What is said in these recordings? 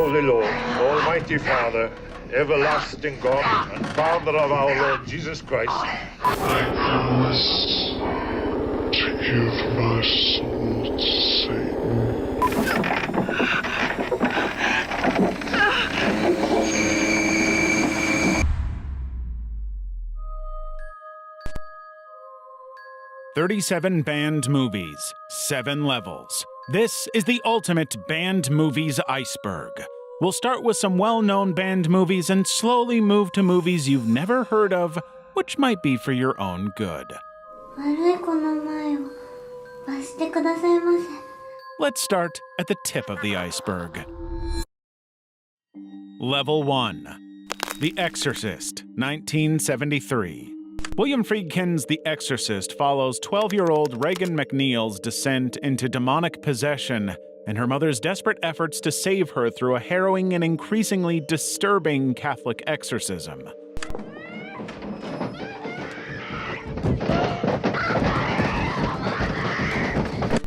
Holy Lord, Almighty Father, everlasting God, and Father of our Lord Jesus Christ, I promise to give my soul to Satan. 37 banned movies, 7 levels. This is the ultimate banned movies iceberg. We'll start with some well-known banned movies and slowly move to movies you've never heard of, which might be for your own good. Let's start at the tip of the iceberg. Level 1. The Exorcist, 1973. William Friedkin's The Exorcist follows 12-year-old Regan McNeil's descent into demonic possession and her mother's desperate efforts to save her through a harrowing and increasingly disturbing Catholic exorcism.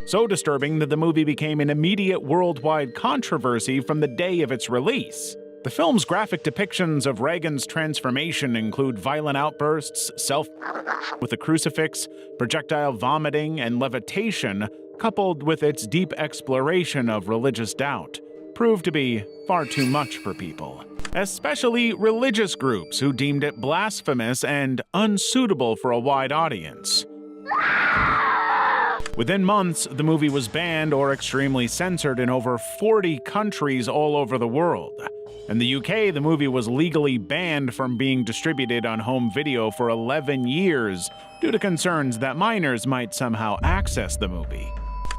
So disturbing that the movie became an immediate worldwide controversy from the day of its release. The film's graphic depictions of Regan's transformation include violent outbursts, with a crucifix, projectile vomiting, and levitation, coupled with its deep exploration of religious doubt, proved to be far too much for people, especially religious groups who deemed it blasphemous and unsuitable for a wide audience. Within months, the movie was banned or extremely censored in over 40 countries all over the world. In the UK, the movie was legally banned from being distributed on home video for 11 years due to concerns that minors might somehow access the movie.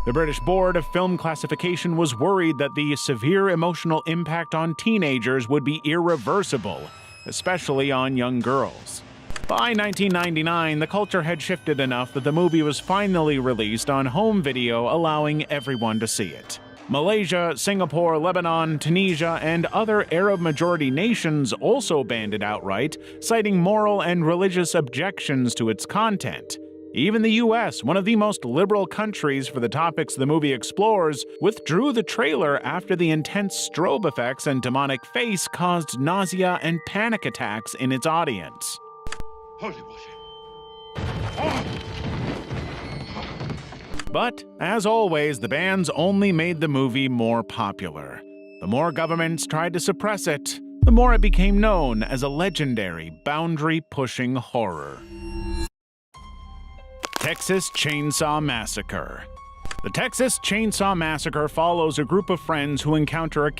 The British Board of Film Classification was worried that the severe emotional impact on teenagers would be irreversible, especially on young girls. By 1999, the culture had shifted enough that the movie was finally released on home video, allowing everyone to see it. Malaysia, Singapore, Lebanon, Tunisia, and other Arab-majority nations also banned it outright, citing moral and religious objections to its content. Even the US, one of the most liberal countries for the topics the movie explores, withdrew the trailer after the intense strobe effects and demonic face caused nausea and panic attacks in its audience. Holy moly. But, as always, the bans only made the movie more popular. The more governments tried to suppress it, the more it became known as a legendary, boundary-pushing horror. Texas Chainsaw Massacre. The Texas Chainsaw Massacre follows a group of friends who encounter a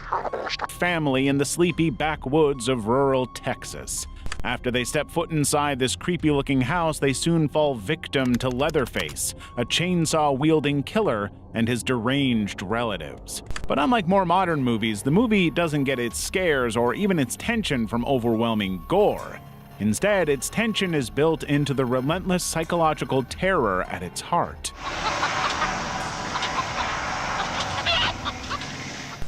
family in the sleepy backwoods of rural Texas. After they step foot inside this creepy-looking house, they soon fall victim to Leatherface, a chainsaw-wielding killer, and his deranged relatives. But unlike more modern movies, the movie doesn't get its scares or even its tension from overwhelming gore. Instead, its tension is built into the relentless psychological terror at its heart.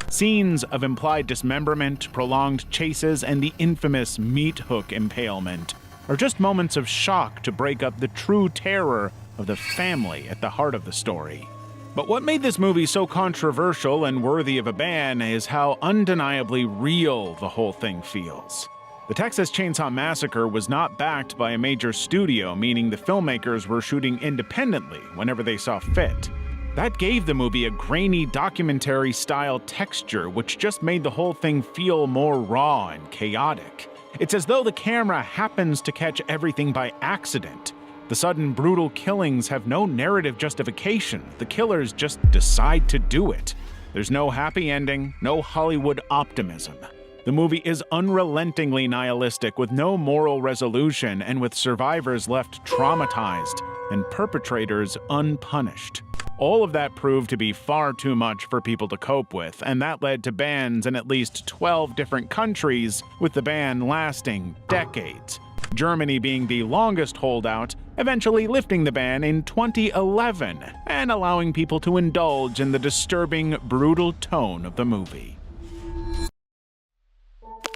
Scenes of implied dismemberment, prolonged chases, and the infamous meat hook impalement are just moments of shock to break up the true terror of the family at the heart of the story. But what made this movie so controversial and worthy of a ban is how undeniably real the whole thing feels. The Texas Chainsaw Massacre was not backed by a major studio, meaning the filmmakers were shooting independently whenever they saw fit. That gave the movie a grainy documentary-style texture, which just made the whole thing feel more raw and chaotic. It's as though the camera happens to catch everything by accident. The sudden brutal killings have no narrative justification. The killers just decide to do it. There's no happy ending, no Hollywood optimism. The movie is unrelentingly nihilistic, with no moral resolution and with survivors left traumatized and perpetrators unpunished. All of that proved to be far too much for people to cope with, and that led to bans in at least 12 different countries, with the ban lasting decades. Germany being the longest holdout, eventually lifting the ban in 2011 and allowing people to indulge in the disturbing, brutal tone of the movie.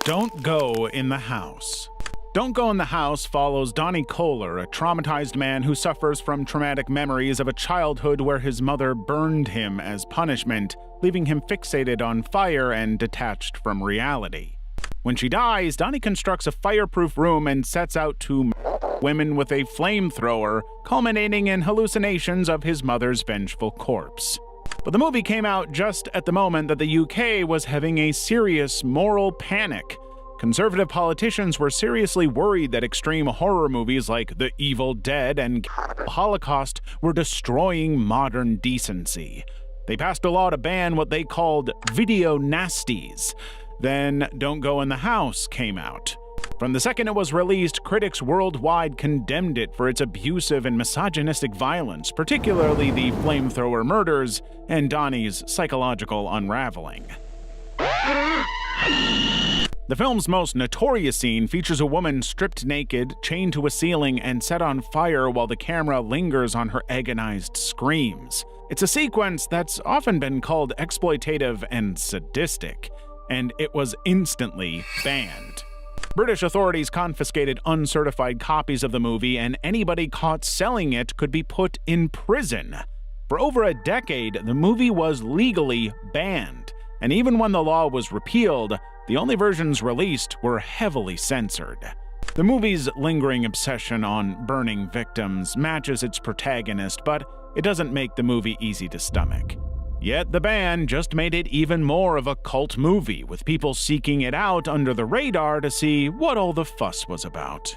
Don't Go in the House. Don't Go in the House follows Donnie Kohler, a traumatized man who suffers from traumatic memories of a childhood where his mother burned him as punishment, leaving him fixated on fire and detached from reality. When she dies, Donnie constructs a fireproof room and sets out to women with a flamethrower, culminating in hallucinations of his mother's vengeful corpse. But the movie came out just at the moment that the UK was having a serious moral panic. Conservative politicians were seriously worried that extreme horror movies like The Evil Dead and the Holocaust were destroying modern decency. They passed a law to ban what they called video nasties. Then Don't Go in the House came out. From the second it was released, critics worldwide condemned it for its abusive and misogynistic violence, particularly the flamethrower murders and Donnie's psychological unraveling. The film's most notorious scene features a woman stripped naked, chained to a ceiling, and set on fire while the camera lingers on her agonized screams. It's a sequence that's often been called exploitative and sadistic, and it was instantly banned. British authorities confiscated uncertified copies of the movie, and anybody caught selling it could be put in prison. For over a decade, the movie was legally banned, and even when the law was repealed, the only versions released were heavily censored. The movie's lingering obsession on burning victims matches its protagonist, but it doesn't make the movie easy to stomach. Yet the ban just made it even more of a cult movie, with people seeking it out under the radar to see what all the fuss was about.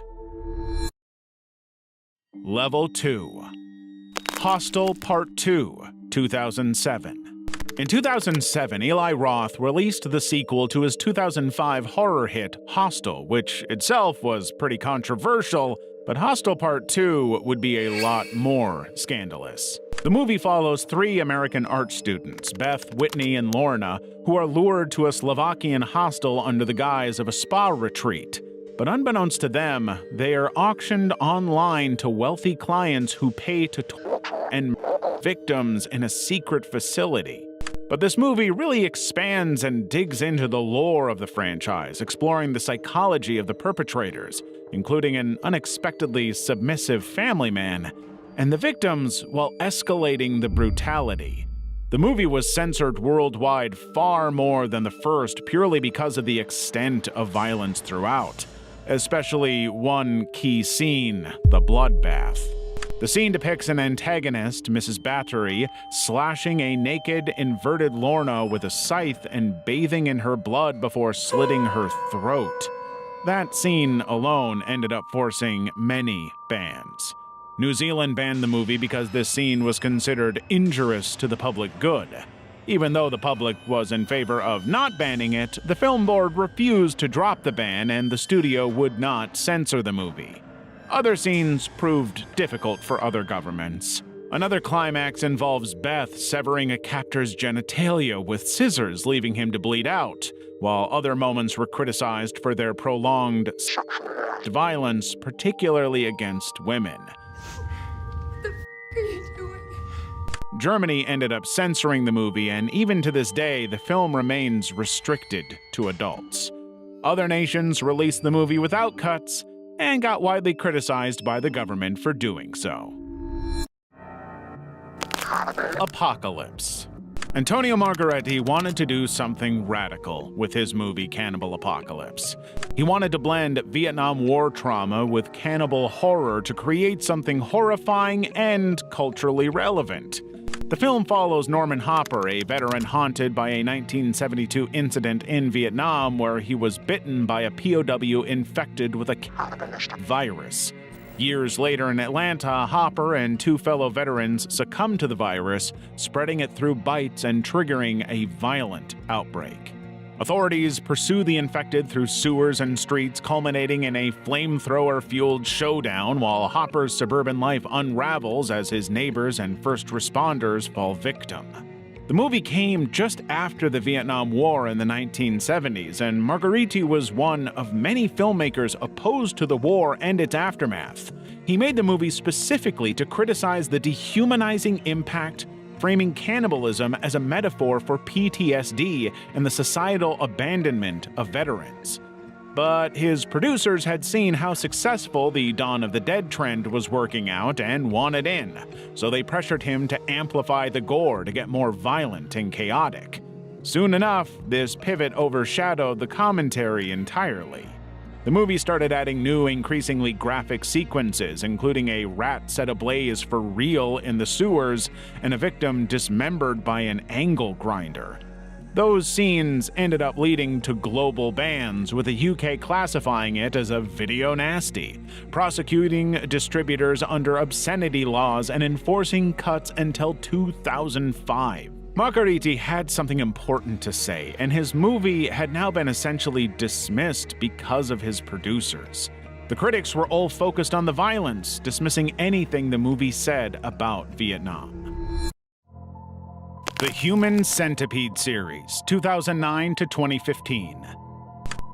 Level 2. Hostel Part 2, 2007. In 2007, Eli Roth released the sequel to his 2005 horror hit, Hostel, which itself was pretty controversial, but Hostel Part 2 would be a lot more scandalous. The movie follows 3 American art students, Beth, Whitney, and Lorna, who are lured to a Slovakian hostel under the guise of a spa retreat. But unbeknownst to them, they are auctioned online to wealthy clients who pay to and victims in a secret facility. But this movie really expands and digs into the lore of the franchise, exploring the psychology of the perpetrators, including an unexpectedly submissive family man, and the victims while escalating the brutality. The movie was censored worldwide far more than the first purely because of the extent of violence throughout, especially one key scene, the bloodbath. The scene depicts an antagonist, Mrs. Battery, slashing a naked, inverted Lorna with a scythe and bathing in her blood before slitting her throat. That scene alone ended up forcing many bans. New Zealand banned the movie because this scene was considered injurious to the public good. Even though the public was in favor of not banning it, the film board refused to drop the ban and the studio would not censor the movie. Other scenes proved difficult for other governments. Another climax involves Beth severing a captor's genitalia with scissors, leaving him to bleed out, while other moments were criticized for their prolonged violence, particularly against women. What the f*** are you doing? Germany ended up censoring the movie, and even to this day, the film remains restricted to adults. Other nations released the movie without cuts, and got widely criticized by the government for doing so. Apocalypse. Antonio Margheriti wanted to do something radical with his movie Cannibal Apocalypse. He wanted to blend Vietnam War trauma with cannibal horror to create something horrifying and culturally relevant. The film follows Norman Hopper, a veteran haunted by a 1972 incident in Vietnam where he was bitten by a POW infected with a virus. Years later in Atlanta, Hopper and 2 fellow veterans succumbed to the virus, spreading it through bites and triggering a violent outbreak. Authorities pursue the infected through sewers and streets, culminating in a flamethrower-fueled showdown while Hopper's suburban life unravels as his neighbors and first responders fall victim. The movie came just after the Vietnam War in the 1970s, and Margheriti was one of many filmmakers opposed to the war and its aftermath. He made the movie specifically to criticize the dehumanizing impact, framing cannibalism as a metaphor for PTSD and the societal abandonment of veterans. But his producers had seen how successful the Dawn of the Dead trend was working out and wanted in, so they pressured him to amplify the gore to get more violent and chaotic. Soon enough, this pivot overshadowed the commentary entirely. The movie started adding new, increasingly graphic sequences, including a rat set ablaze for real in the sewers and a victim dismembered by an angle grinder. Those scenes ended up leading to global bans, with the UK classifying it as a video nasty, prosecuting distributors under obscenity laws and enforcing cuts until 2005. Margheriti had something important to say, and his movie had now been essentially dismissed because of his producers. The critics were all focused on the violence, dismissing anything the movie said about Vietnam. The Human Centipede series, 2009 to 2015.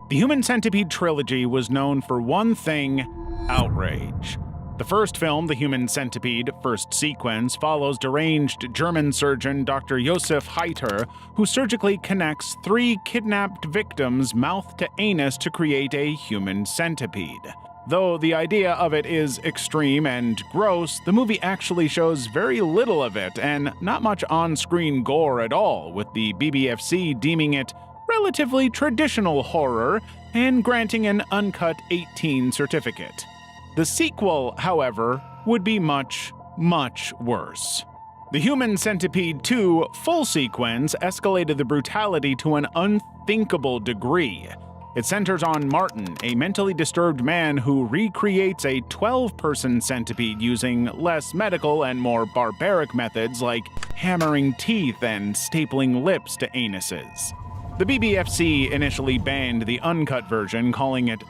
The Human Centipede trilogy was known for one thing: outrage. The first film, The Human Centipede, first sequence, follows deranged German surgeon Dr. Josef Heiter, who surgically connects 3 kidnapped victims mouth to anus to create a human centipede. Though the idea of it is extreme and gross, the movie actually shows very little of it and not much on-screen gore at all, with the BBFC deeming it relatively traditional horror and granting an uncut 18 certificate. The sequel, however, would be much, much worse. The Human Centipede 2 full sequence escalated the brutality to an unthinkable degree. It centers on Martin, a mentally disturbed man who recreates a 12-person centipede using less medical and more barbaric methods like hammering teeth and stapling lips to anuses. The BBFC initially banned the uncut version, calling it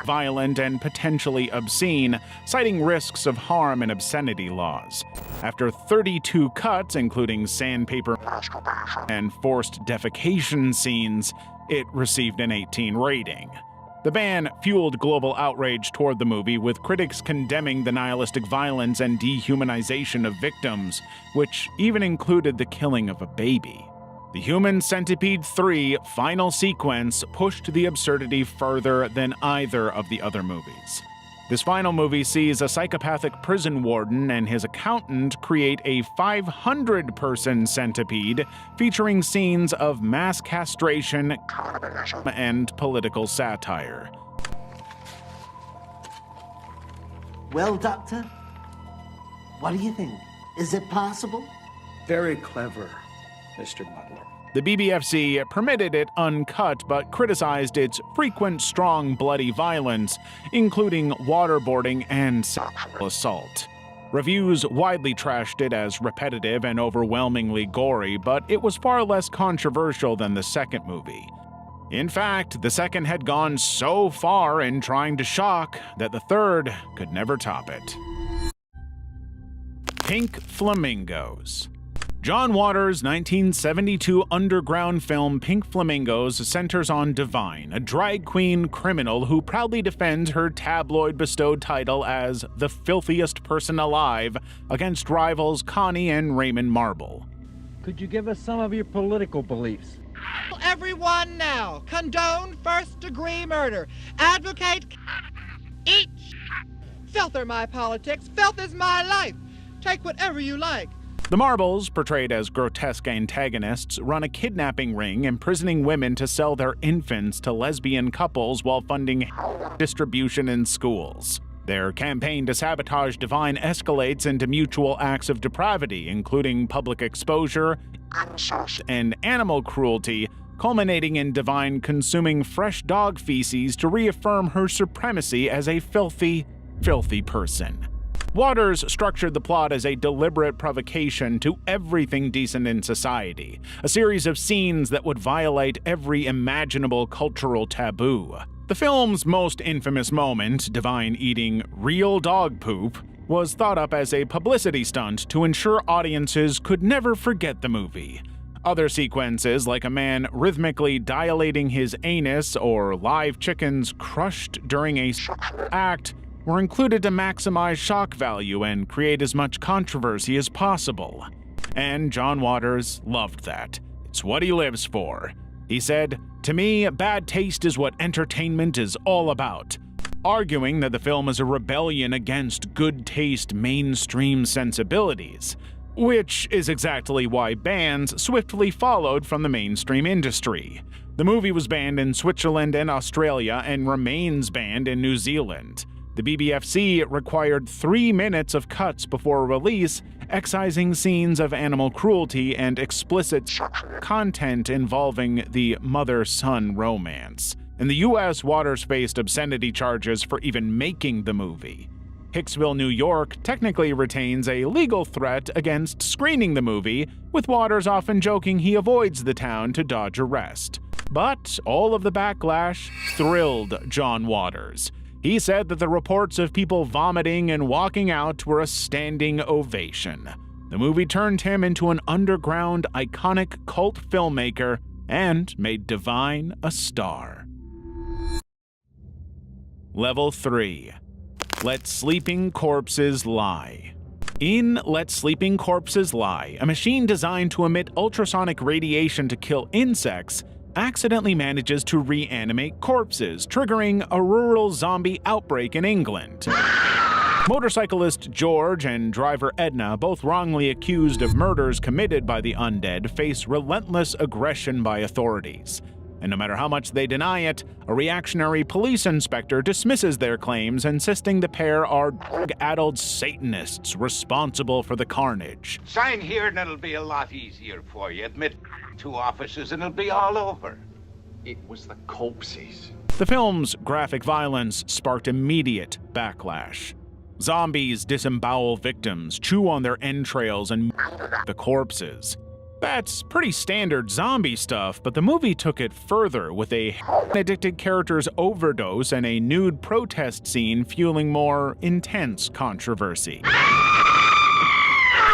violent and potentially obscene, citing risks of harm and obscenity laws. After 32 cuts, including sandpaper and forced defecation scenes, it received an 18 rating. The ban fueled global outrage toward the movie, with critics condemning the nihilistic violence and dehumanization of victims, which even included the killing of a baby. The Human Centipede 3 final sequence pushed the absurdity further than either of the other movies. This final movie sees a psychopathic prison warden and his accountant create a 500-person centipede featuring scenes of mass castration and political satire. Well, Doctor, what do you think? Is it possible? Very clever, Mr. Butler. The BBFC permitted it uncut but criticized its frequent strong bloody violence, including waterboarding and sexual assault. Reviews widely trashed it as repetitive and overwhelmingly gory, but it was far less controversial than the second movie. In fact, the second had gone so far in trying to shock that the third could never top it. Pink Flamingos. John Waters' 1972 underground film Pink Flamingos centers on Divine, a drag queen criminal who proudly defends her tabloid-bestowed title as the filthiest person alive against rivals Connie and Raymond Marble. Could you give us some of your political beliefs? Everyone now, condone first-degree murder, advocate eat. Filth are my politics, filth is my life. Take whatever you like. The Marbles, portrayed as grotesque antagonists, run a kidnapping ring, imprisoning women to sell their infants to lesbian couples while funding distribution in schools. Their campaign to sabotage Divine escalates into mutual acts of depravity, including public exposure and animal cruelty, culminating in Divine consuming fresh dog feces to reaffirm her supremacy as a filthy, filthy person. Waters structured the plot as a deliberate provocation to everything decent in society, a series of scenes that would violate every imaginable cultural taboo. The film's most infamous moment, Divine eating real dog poop, was thought up as a publicity stunt to ensure audiences could never forget the movie. Other sequences, like a man rhythmically dilating his anus or live chickens crushed during a act, were included to maximize shock value and create as much controversy as possible. And John Waters loved that. It's what he lives for. He said, "To me, bad taste is what entertainment is all about," arguing that the film is a rebellion against good taste mainstream sensibilities, which is exactly why bans swiftly followed from the mainstream industry. The movie was banned in Switzerland and Australia and remains banned in New Zealand. The BBFC required 3 minutes of cuts before release, excising scenes of animal cruelty and explicit content involving the mother-son romance. In the US, Waters faced obscenity charges for even making the movie. Hicksville, New York technically retains a legal threat against screening the movie, with Waters often joking he avoids the town to dodge arrest. But all of the backlash thrilled John Waters. He said that the reports of people vomiting and walking out were a standing ovation. The movie turned him into an underground, iconic cult filmmaker and made Divine a star. Level 3. Let Sleeping Corpses Lie. In Let Sleeping Corpses Lie, a machine designed to emit ultrasonic radiation to kill insects accidentally manages to reanimate corpses, triggering a rural zombie outbreak in England. Motorcyclist George and driver Edna, both wrongly accused of murders committed by the undead, face relentless aggression by authorities. And no matter how much they deny it, a reactionary police inspector dismisses their claims, insisting the pair are drug-addled Satanists responsible for the carnage. Sign here and it'll be a lot easier for you. Admit 2 officers and it'll be all over. It was the corpses. The film's graphic violence sparked immediate backlash. Zombies disembowel victims, chew on their entrails, and the corpses. That's pretty standard zombie stuff, but the movie took it further, with a addicted character's overdose and a nude protest scene fueling more intense controversy.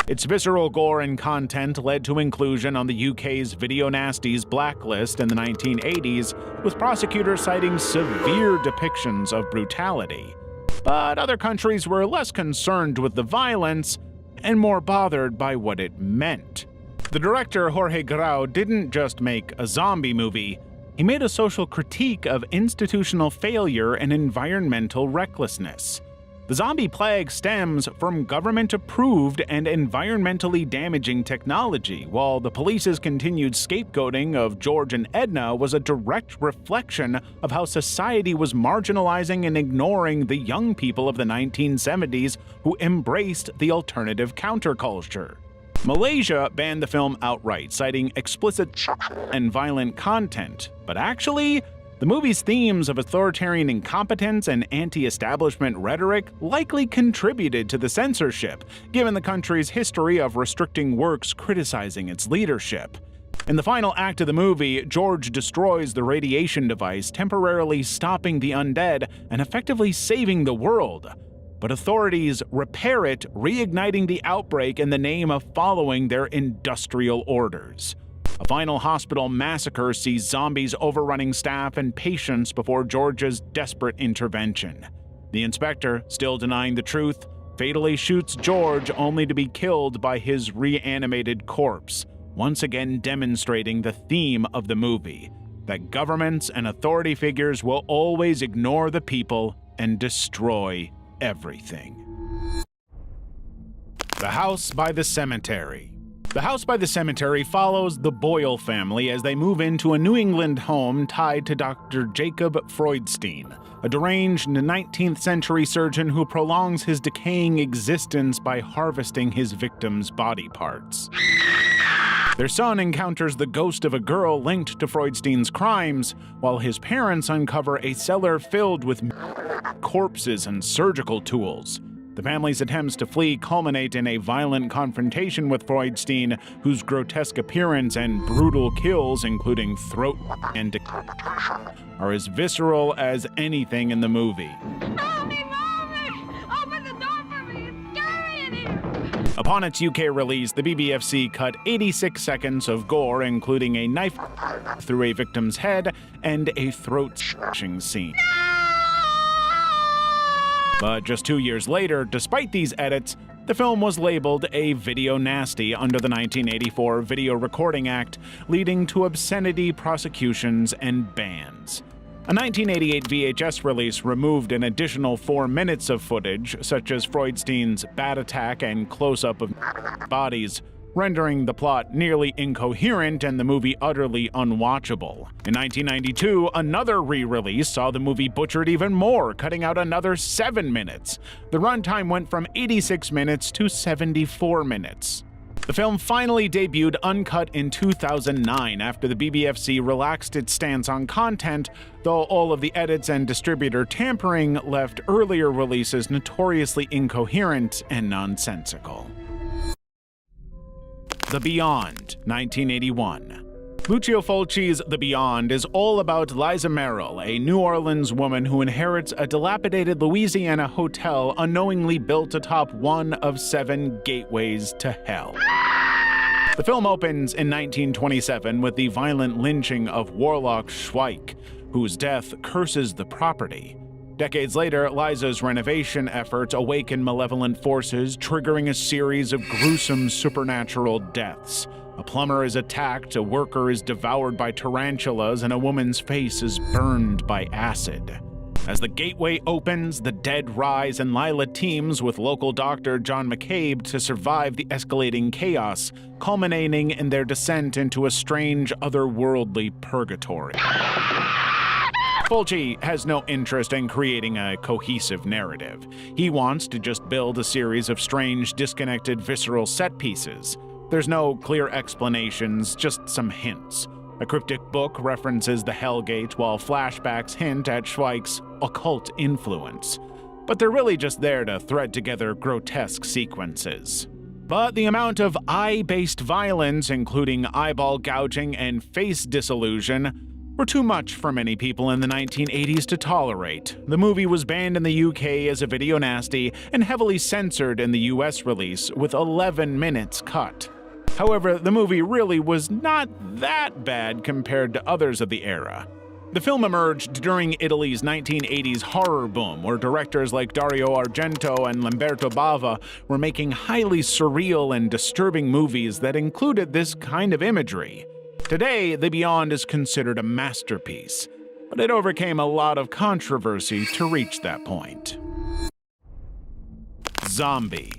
Its visceral gore and content led to inclusion on the UK's Video Nasties blacklist in the 1980s, with prosecutors citing severe depictions of brutality. But other countries were less concerned with the violence and more bothered by what it meant. The director, Jorge Grau, didn't just make a zombie movie, he made a social critique of institutional failure and environmental recklessness. The zombie plague stems from government-approved and environmentally damaging technology, while the police's continued scapegoating of George and Edna was a direct reflection of how society was marginalizing and ignoring the young people of the 1970s who embraced the alternative counterculture. Malaysia banned the film outright, citing explicit and violent content, but actually, the movie's themes of authoritarian incompetence and anti-establishment rhetoric likely contributed to the censorship, given the country's history of restricting works criticizing its leadership. In the final act of the movie, George destroys the radiation device, temporarily stopping the undead and effectively saving the world. But authorities repair it, reigniting the outbreak in the name of following their industrial orders. A final hospital massacre sees zombies overrunning staff and patients before George's desperate intervention. The inspector, still denying the truth, fatally shoots George only to be killed by his reanimated corpse, once again demonstrating the theme of the movie, that governments and authority figures will always ignore the people and destroy everything. The House by the Cemetery. The House by the Cemetery follows the Boyle family as they move into a New England home tied to Dr. Jacob Freudstein, a deranged 19th century surgeon who prolongs his decaying existence by harvesting his victims' body parts. Their son encounters the ghost of a girl linked to Freudstein's crimes, while his parents uncover a cellar filled with corpses and surgical tools. The family's attempts to flee culminate in a violent confrontation with Freudstein, whose grotesque appearance and brutal kills, including throat and decapitation, are as visceral as anything in the movie. Mommy! Open the door for me! It's scary in here! Upon its UK release, the BBFC cut 86 seconds of gore, including a knife through a victim's head and a throat-slashing scene. But just 2 years later, despite these edits, The film was labeled a video nasty under the 1984 Video Recording Act, leading to obscenity prosecutions and bans. A 1988 VHS release removed an additional 4 minutes of footage, such as Freudstein's bat attack and close-up of bodies, rendering the plot nearly incoherent and the movie utterly unwatchable. In 1992, another re-release saw the movie butchered even more, cutting out another 7 minutes. The runtime went from 86 minutes to 74 minutes. The film finally debuted uncut in 2009 after the BBFC relaxed its stance on content, though all of the edits and distributor tampering left earlier releases notoriously incoherent and nonsensical. The Beyond, 1981. Lucio Fulci's The Beyond is all about Liza Merrill, a New Orleans woman who inherits a dilapidated Louisiana hotel unknowingly built atop one of 7 gateways to hell. The film opens in 1927 with the violent lynching of Warlock Schweik, whose death curses the property. Decades later, Liza's renovation efforts awaken malevolent forces, triggering a series of gruesome supernatural deaths. A plumber is attacked, a worker is devoured by tarantulas, and a woman's face is burned by acid. As the gateway opens, the dead rise, and Lila teams with local doctor John McCabe to survive the escalating chaos, culminating in their descent into a strange, otherworldly purgatory. Fulci has no interest in creating a cohesive narrative. He wants to just build a series of strange, disconnected, visceral set pieces. There's no clear explanations, just some hints. A cryptic book references the Hellgate, while flashbacks hint at Schweik's occult influence. But they're really just there to thread together grotesque sequences. But the amount of eye-based violence, including eyeball gouging and face disillusion, were too much for many people in the 1980s to tolerate. The movie was banned in the UK as a video nasty and heavily censored in the US release, with 11 minutes cut. However, the movie really was not that bad compared to others of the era. The film emerged during Italy's 1980s horror boom, where directors like Dario Argento and Lamberto Bava were making highly surreal and disturbing movies that included this kind of imagery. Today, The Beyond is considered a masterpiece, but it overcame a lot of controversy to reach that point. Zombie.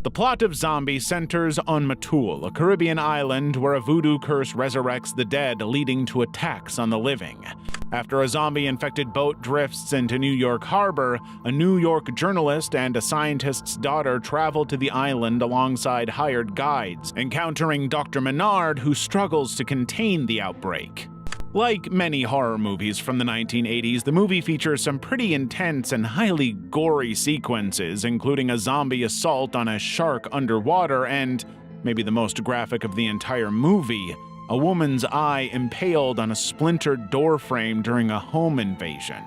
The plot of Zombie centers on Matul, a Caribbean island where a voodoo curse resurrects the dead, leading to attacks on the living. After a zombie-infected boat drifts into New York Harbor, a New York journalist and a scientist's daughter travel to the island alongside hired guides, encountering Dr. Menard, who struggles to contain the outbreak. Like many horror movies from the 1980s, the movie features some pretty intense and highly gory sequences, including a zombie assault on a shark underwater and, maybe the most graphic of the entire movie, a woman's eye impaled on a splintered doorframe during a home invasion.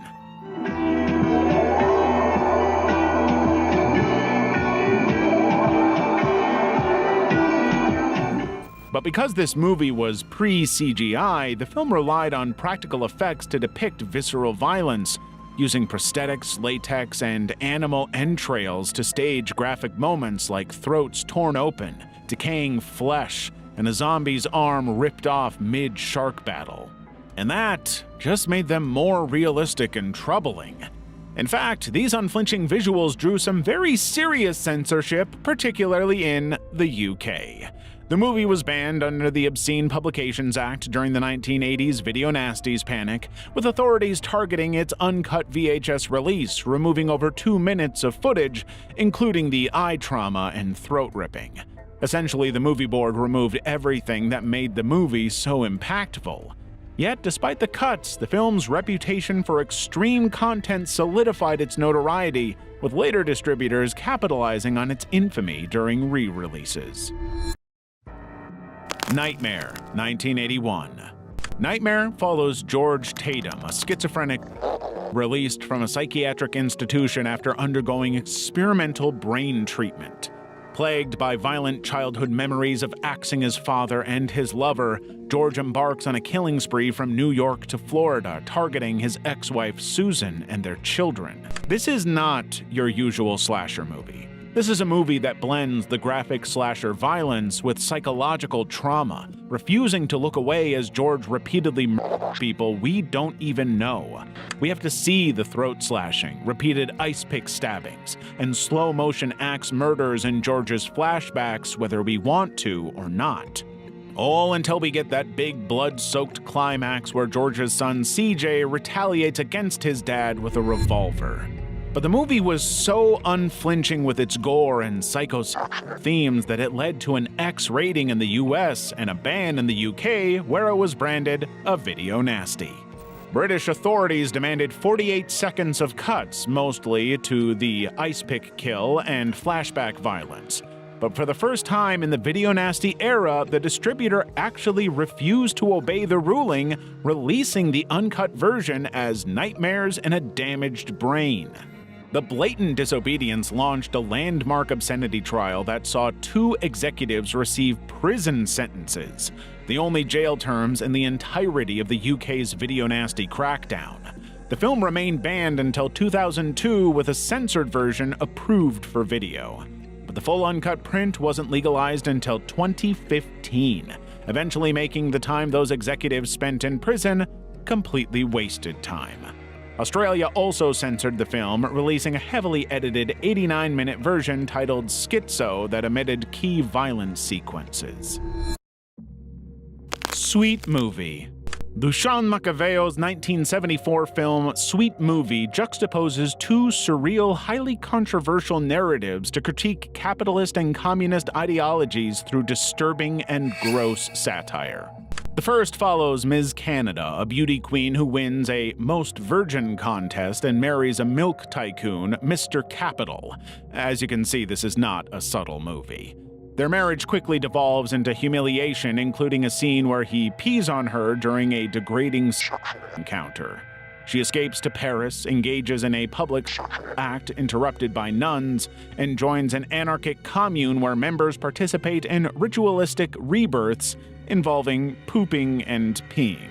But because this movie was pre-CGI, the film relied on practical effects to depict visceral violence, using prosthetics, latex, and animal entrails to stage graphic moments like throats torn open, decaying flesh, and a zombie's arm ripped off mid-shark battle. And that just made them more realistic and troubling. In fact, these unflinching visuals drew some very serious censorship, particularly in the UK. The movie was banned under the Obscene Publications Act during the 1980s video nasties panic, with authorities targeting its uncut VHS release, removing over 2 minutes of footage, including the eye trauma and throat ripping. Essentially, the movie board removed everything that made the movie so impactful. Yet, despite the cuts, the film's reputation for extreme content solidified its notoriety, with later distributors capitalizing on its infamy during re-releases. Nightmare, 1981. Nightmare follows George Tatum, a schizophrenic released from a psychiatric institution after undergoing experimental brain treatment. Plagued by violent childhood memories of axing his father and his lover, George embarks on a killing spree from New York to Florida, targeting his ex-wife Susan and their children. This is not your usual slasher movie. This is a movie that blends the graphic slasher violence with psychological trauma, refusing to look away as George repeatedly murders people we don't even know. We have to see the throat slashing, repeated ice pick stabbings, and slow-motion axe murders in George's flashbacks whether we want to or not. All until we get that big blood-soaked climax where George's son CJ retaliates against his dad with a revolver. But the movie was so unflinching with its gore and psycho themes that it led to an X rating in the US and a ban in the UK, where it was branded a video nasty. British authorities demanded 48 seconds of cuts, mostly to the ice pick kill and flashback violence. But for the first time in the video nasty era, the distributor actually refused to obey the ruling, releasing the uncut version as Nightmares in a Damaged Brain. The blatant disobedience launched a landmark obscenity trial that saw 2 executives receive prison sentences, the only jail terms in the entirety of the UK's video nasty crackdown. The film remained banned until 2002 with a censored version approved for video. But the full uncut print wasn't legalized until 2015, eventually making the time those executives spent in prison completely wasted time. Australia also censored the film, releasing a heavily edited 89-minute version titled Schizo that omitted key violence sequences. Sweet Movie. Dusan Macaveo's 1974 film Sweet Movie juxtaposes 2 surreal, highly controversial narratives to critique capitalist and communist ideologies through disturbing and gross satire. The first follows Ms. Canada, a beauty queen who wins a Most Virgin contest and marries a milk tycoon, Mr. Capital. As you can see, this is not a subtle movie. Their marriage quickly devolves into humiliation, including a scene where he pees on her during a degrading encounter. She escapes to Paris, engages in a public act interrupted by nuns, and joins an anarchic commune where members participate in ritualistic rebirths involving pooping and peeing.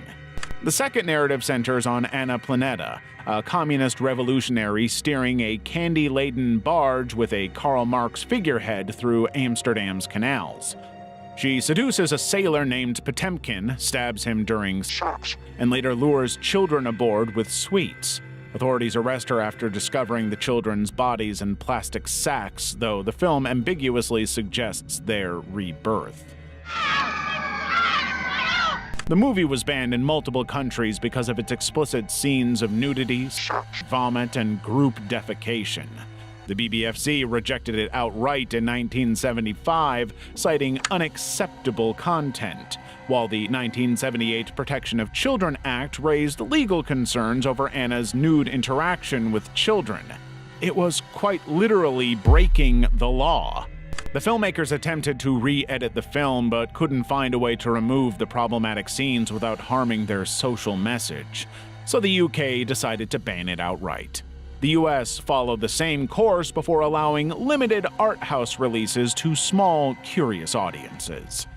The second narrative centers on Anna Planeta, a communist revolutionary steering a candy-laden barge with a Karl Marx figurehead through Amsterdam's canals. She seduces a sailor named Potemkin, stabs him during sex, and later lures children aboard with sweets. Authorities arrest her after discovering the children's bodies in plastic sacks, though the film ambiguously suggests their rebirth. The movie was banned in multiple countries because of its explicit scenes of nudity, vomit, and group defecation. The BBFC rejected it outright in 1975, citing unacceptable content, while the 1978 Protection of Children Act raised legal concerns over Anna's nude interaction with children. It was quite literally breaking the law. The filmmakers attempted to re-edit the film, but couldn't find a way to remove the problematic scenes without harming their social message, so the UK decided to ban it outright. The US followed the same course before allowing limited art house releases to small, curious audiences.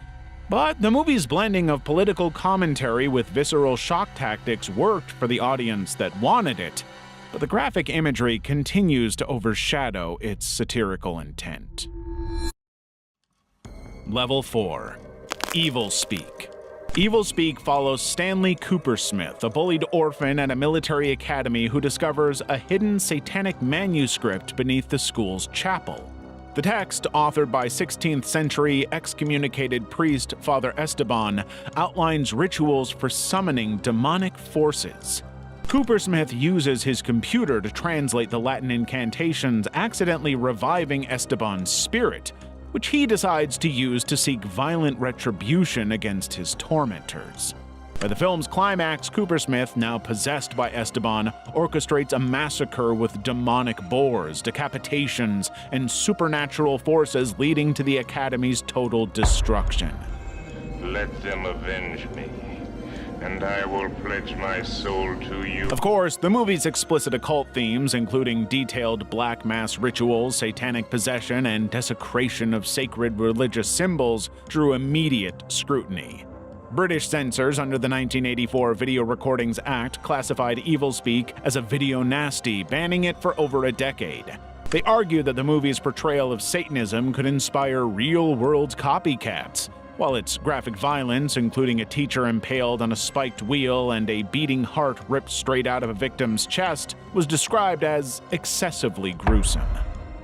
But the movie's blending of political commentary with visceral shock tactics worked for the audience that wanted it, but the graphic imagery continues to overshadow its satirical intent. Level 4. Evil Speak. Evil Speak follows Stanley Coopersmith, a bullied orphan at a military academy who discovers a hidden satanic manuscript beneath the school's chapel. The text, authored by 16th century excommunicated priest Father Esteban, outlines rituals for summoning demonic forces. Coopersmith uses his computer to translate the Latin incantations, accidentally reviving Esteban's spirit, which he decides to use to seek violent retribution against his tormentors. By the film's climax, Coopersmith, now possessed by Esteban, orchestrates a massacre with demonic boars, decapitations, and supernatural forces leading to the Academy's total destruction. Let them avenge me, and I will pledge my soul to you. Of course, the movie's explicit occult themes, including detailed black mass rituals, satanic possession, and desecration of sacred religious symbols, drew immediate scrutiny. British censors under the 1984 Video Recordings Act classified Evil Speak as a video nasty, banning it for over a decade. They argued that the movie's portrayal of Satanism could inspire real-world copycats, while its graphic violence, including a teacher impaled on a spiked wheel and a beating heart ripped straight out of a victim's chest, was described as excessively gruesome.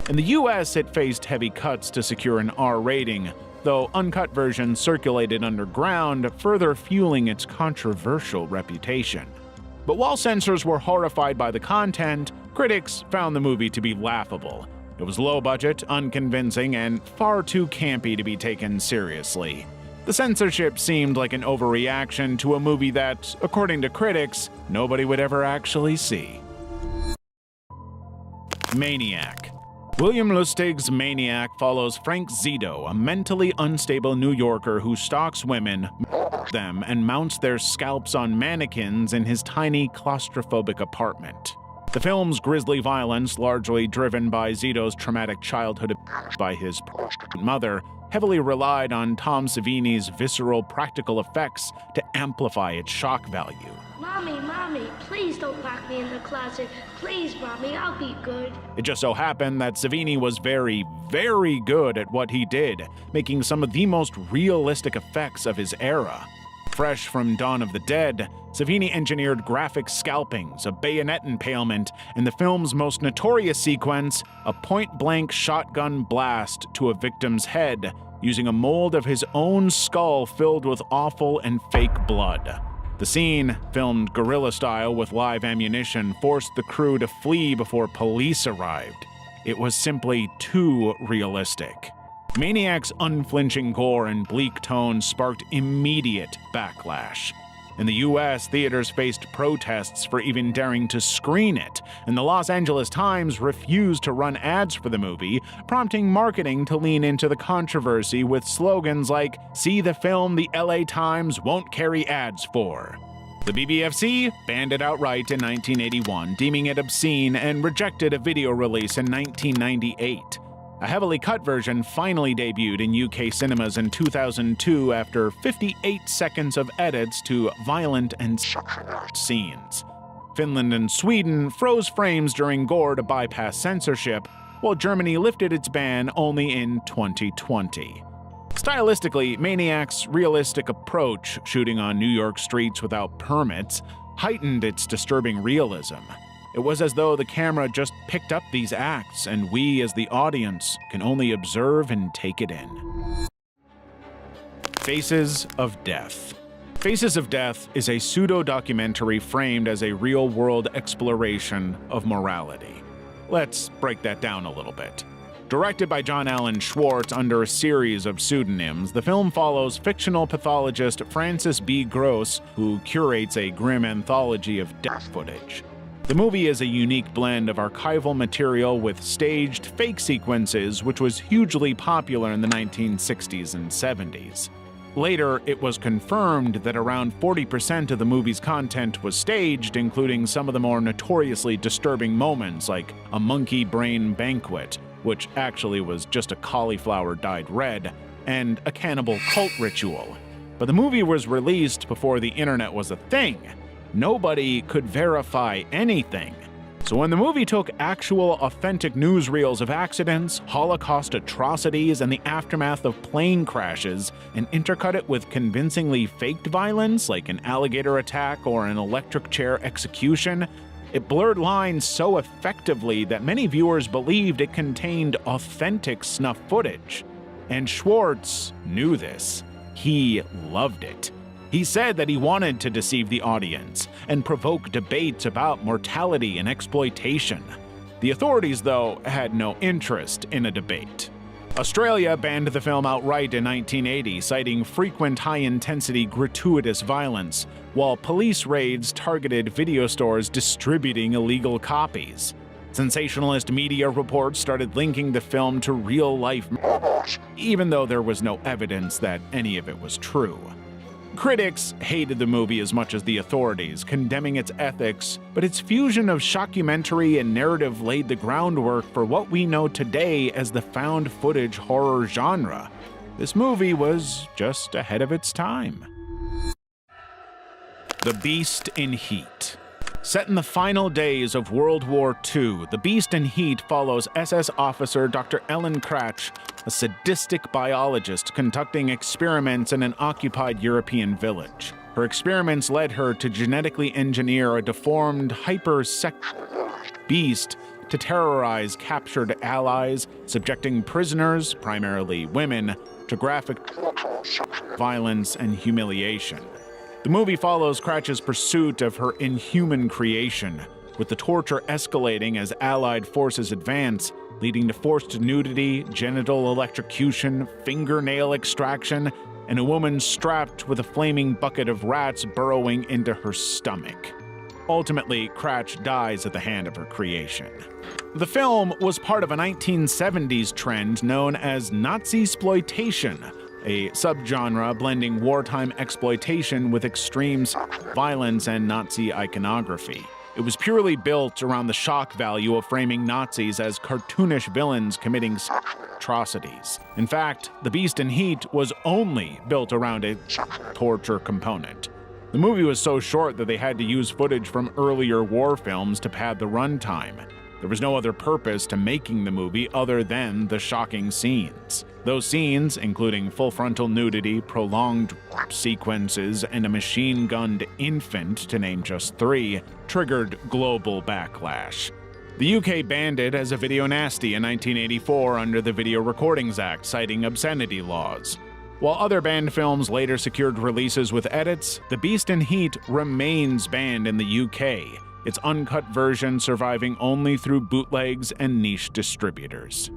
In the US, it faced heavy cuts to secure an R rating, though uncut versions circulated underground, further fueling its controversial reputation. But while censors were horrified by the content, critics found the movie to be laughable. It was low budget, unconvincing, and far too campy to be taken seriously. The censorship seemed like an overreaction to a movie that, according to critics, nobody would ever actually see. Maniac. William Lustig's Maniac follows Frank Zito, a mentally unstable New Yorker who stalks women, them, and mounts their scalps on mannequins in his tiny, claustrophobic apartment. The film's grisly violence, largely driven by Zito's traumatic childhood by his mother, heavily relied on Tom Savini's visceral practical effects to amplify its shock value. Mommy, please don't lock me in the closet. Please, Mommy, I'll be good. It just so happened that Savini was very, very good at what he did, making some of the most realistic effects of his era. Fresh from Dawn of the Dead, Savini engineered graphic scalpings, a bayonet impalement, and the film's most notorious sequence, a point-blank shotgun blast to a victim's head, using a mold of his own skull filled with awful and fake blood. The scene, filmed guerrilla style with live ammunition, forced the crew to flee before police arrived. It was simply too realistic. Maniac's unflinching gore and bleak tone sparked immediate backlash. In the US, theaters faced protests for even daring to screen it, and the Los Angeles Times refused to run ads for the movie, prompting marketing to lean into the controversy with slogans like, "See the film the LA Times won't carry ads for." The BBFC banned it outright in 1981, deeming it obscene, and rejected a video release in 1998. A heavily cut version finally debuted in UK cinemas in 2002 after 58 seconds of edits to violent and scenes. Finland and Sweden froze frames during gore to bypass censorship, while Germany lifted its ban only in 2020. Stylistically, Maniac's realistic approach, shooting on New York streets without permits, heightened its disturbing realism. It was as though the camera just picked up these acts, and we, as the audience, can only observe and take it in. Faces of Death. Faces of Death is a pseudo-documentary framed as a real-world exploration of morality. Let's break that down a little bit. Directed by John Allen Schwartz under a series of pseudonyms, the film follows fictional pathologist Francis B. Gross, who curates a grim anthology of death footage. The movie is a unique blend of archival material with staged fake sequences, which was hugely popular in the 1960s and 70s. Later, it was confirmed that around 40% of the movie's content was staged, including some of the more notoriously disturbing moments, like a monkey brain banquet, which actually was just a cauliflower dyed red, and a cannibal cult ritual. But the movie was released before the internet was a thing. Nobody could verify anything. So when the movie took actual authentic newsreels of accidents, Holocaust atrocities, and the aftermath of plane crashes, and intercut it with convincingly faked violence like an alligator attack or an electric chair execution, it blurred lines so effectively that many viewers believed it contained authentic snuff footage. And Schwartz knew this. He loved it. He said that he wanted to deceive the audience and provoke debates about mortality and exploitation. The authorities, though, had no interest in a debate. Australia banned the film outright in 1980, citing frequent high-intensity gratuitous violence, while police raids targeted video stores distributing illegal copies. Sensationalist media reports started linking the film to real-life murders, even though there was no evidence that any of it was true. Critics hated the movie as much as the authorities, condemning its ethics, but its fusion of shockumentary and narrative laid the groundwork for what we know today as the found footage horror genre. This movie was just ahead of its time. The Beast in Heat. Set in the final days of World War II, The Beast in Heat follows SS officer Dr. Ellen Kratch, a sadistic biologist conducting experiments in an occupied European village. Her experiments led her to genetically engineer a deformed, beast to terrorize captured allies, subjecting prisoners, primarily women, to graphic violence and humiliation. The movie follows Kratch's pursuit of her inhuman creation, with the torture escalating as Allied forces advance, leading to forced nudity, genital electrocution, fingernail extraction, and a woman strapped with a flaming bucket of rats burrowing into her stomach. Ultimately, Kratch dies at the hand of her creation. The film was part of a 1970s trend known as Nazi-sploitation, a subgenre blending wartime exploitation with extreme violence and Nazi iconography. It was purely built around the shock value of framing Nazis as cartoonish villains committing atrocities. In fact, The Beast in Heat was only built around a torture component. The movie was so short that they had to use footage from earlier war films to pad the runtime. There was no other purpose to making the movie other than the shocking scenes. Those scenes, including full frontal nudity, prolonged sequences, and a machine-gunned infant, to name just 3, triggered global backlash. The UK banned it as a video nasty in 1984 under the Video Recordings Act, citing obscenity laws. While other banned films later secured releases with edits, The Beast in Heat remains banned in the UK, its uncut version surviving only through bootlegs and niche distributors.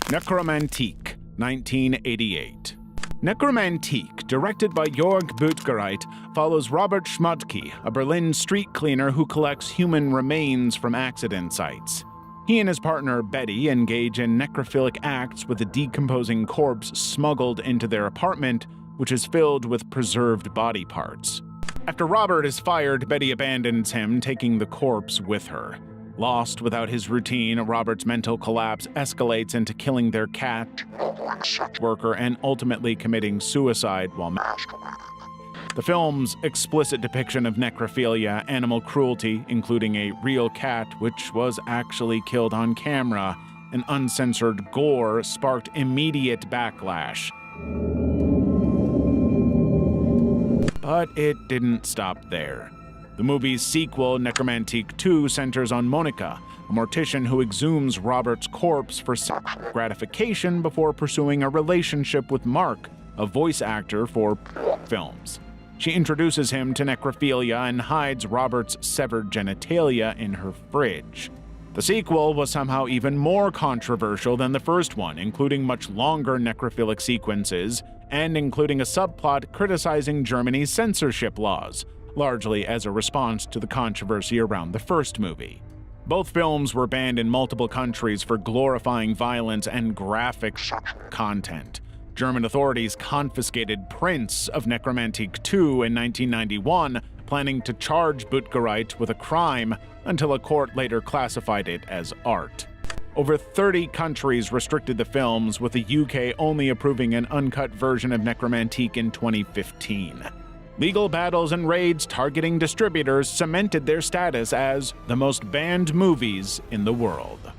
Necromantique, 1988. Necromantique, directed by Jörg Buttgereit, follows Robert Schmudtke, a Berlin street cleaner who collects human remains from accident sites. He and his partner, Betty, engage in necrophilic acts with a decomposing corpse smuggled into their apartment, which is filled with preserved body parts. After Robert is fired, Betty abandons him, taking the corpse with her. Lost without his routine, Robert's mental collapse escalates into killing their cat, worker, and ultimately committing suicide while The film's explicit depiction of necrophilia, animal cruelty, including a real cat which was actually killed on camera, and uncensored gore sparked immediate backlash. But it didn't stop there. The movie's sequel, Necromantique 2, centers on Monica, a mortician who exhumes Robert's corpse for gratification before pursuing a relationship with Mark, a voice actor for films. She introduces him to necrophilia and hides Robert's severed genitalia in her fridge. The sequel was somehow even more controversial than the first one, including much longer necrophilic sequences, and including a subplot criticizing Germany's censorship laws, largely as a response to the controversy around the first movie. Both films were banned in multiple countries for glorifying violence and graphic content. German authorities confiscated prints of Necromantique 2 in 1991, planning to charge Buttgereit with a crime until a court later classified it as art. Over 30 countries restricted the films, with the UK only approving an uncut version of Necromantique in 2015. Legal battles and raids targeting distributors cemented their status as the most banned movies in the world.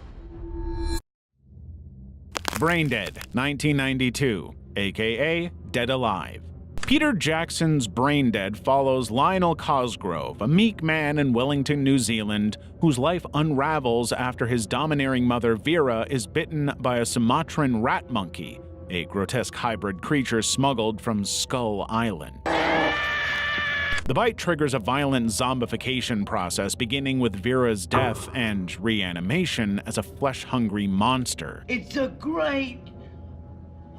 Braindead, 1992, aka Dead Alive. Peter Jackson's Braindead follows Lionel Cosgrove, a meek man in Wellington, New Zealand, whose life unravels after his domineering mother Vera is bitten by a Sumatran rat monkey, a grotesque hybrid creature smuggled from Skull Island. The bite triggers a violent zombification process, beginning with Vera's death and reanimation as a flesh-hungry monster. It's a great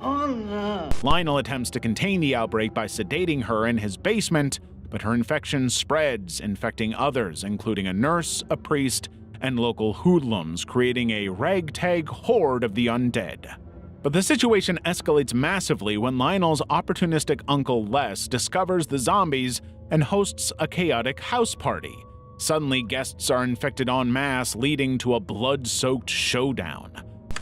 honor. Lionel attempts to contain the outbreak by sedating her in his basement, but her infection spreads, infecting others, including a nurse, a priest, and local hoodlums, creating a ragtag horde of the undead. But the situation escalates massively when Lionel's opportunistic uncle Les discovers the zombies and hosts a chaotic house party. Suddenly, guests are infected en masse, leading to a blood-soaked showdown.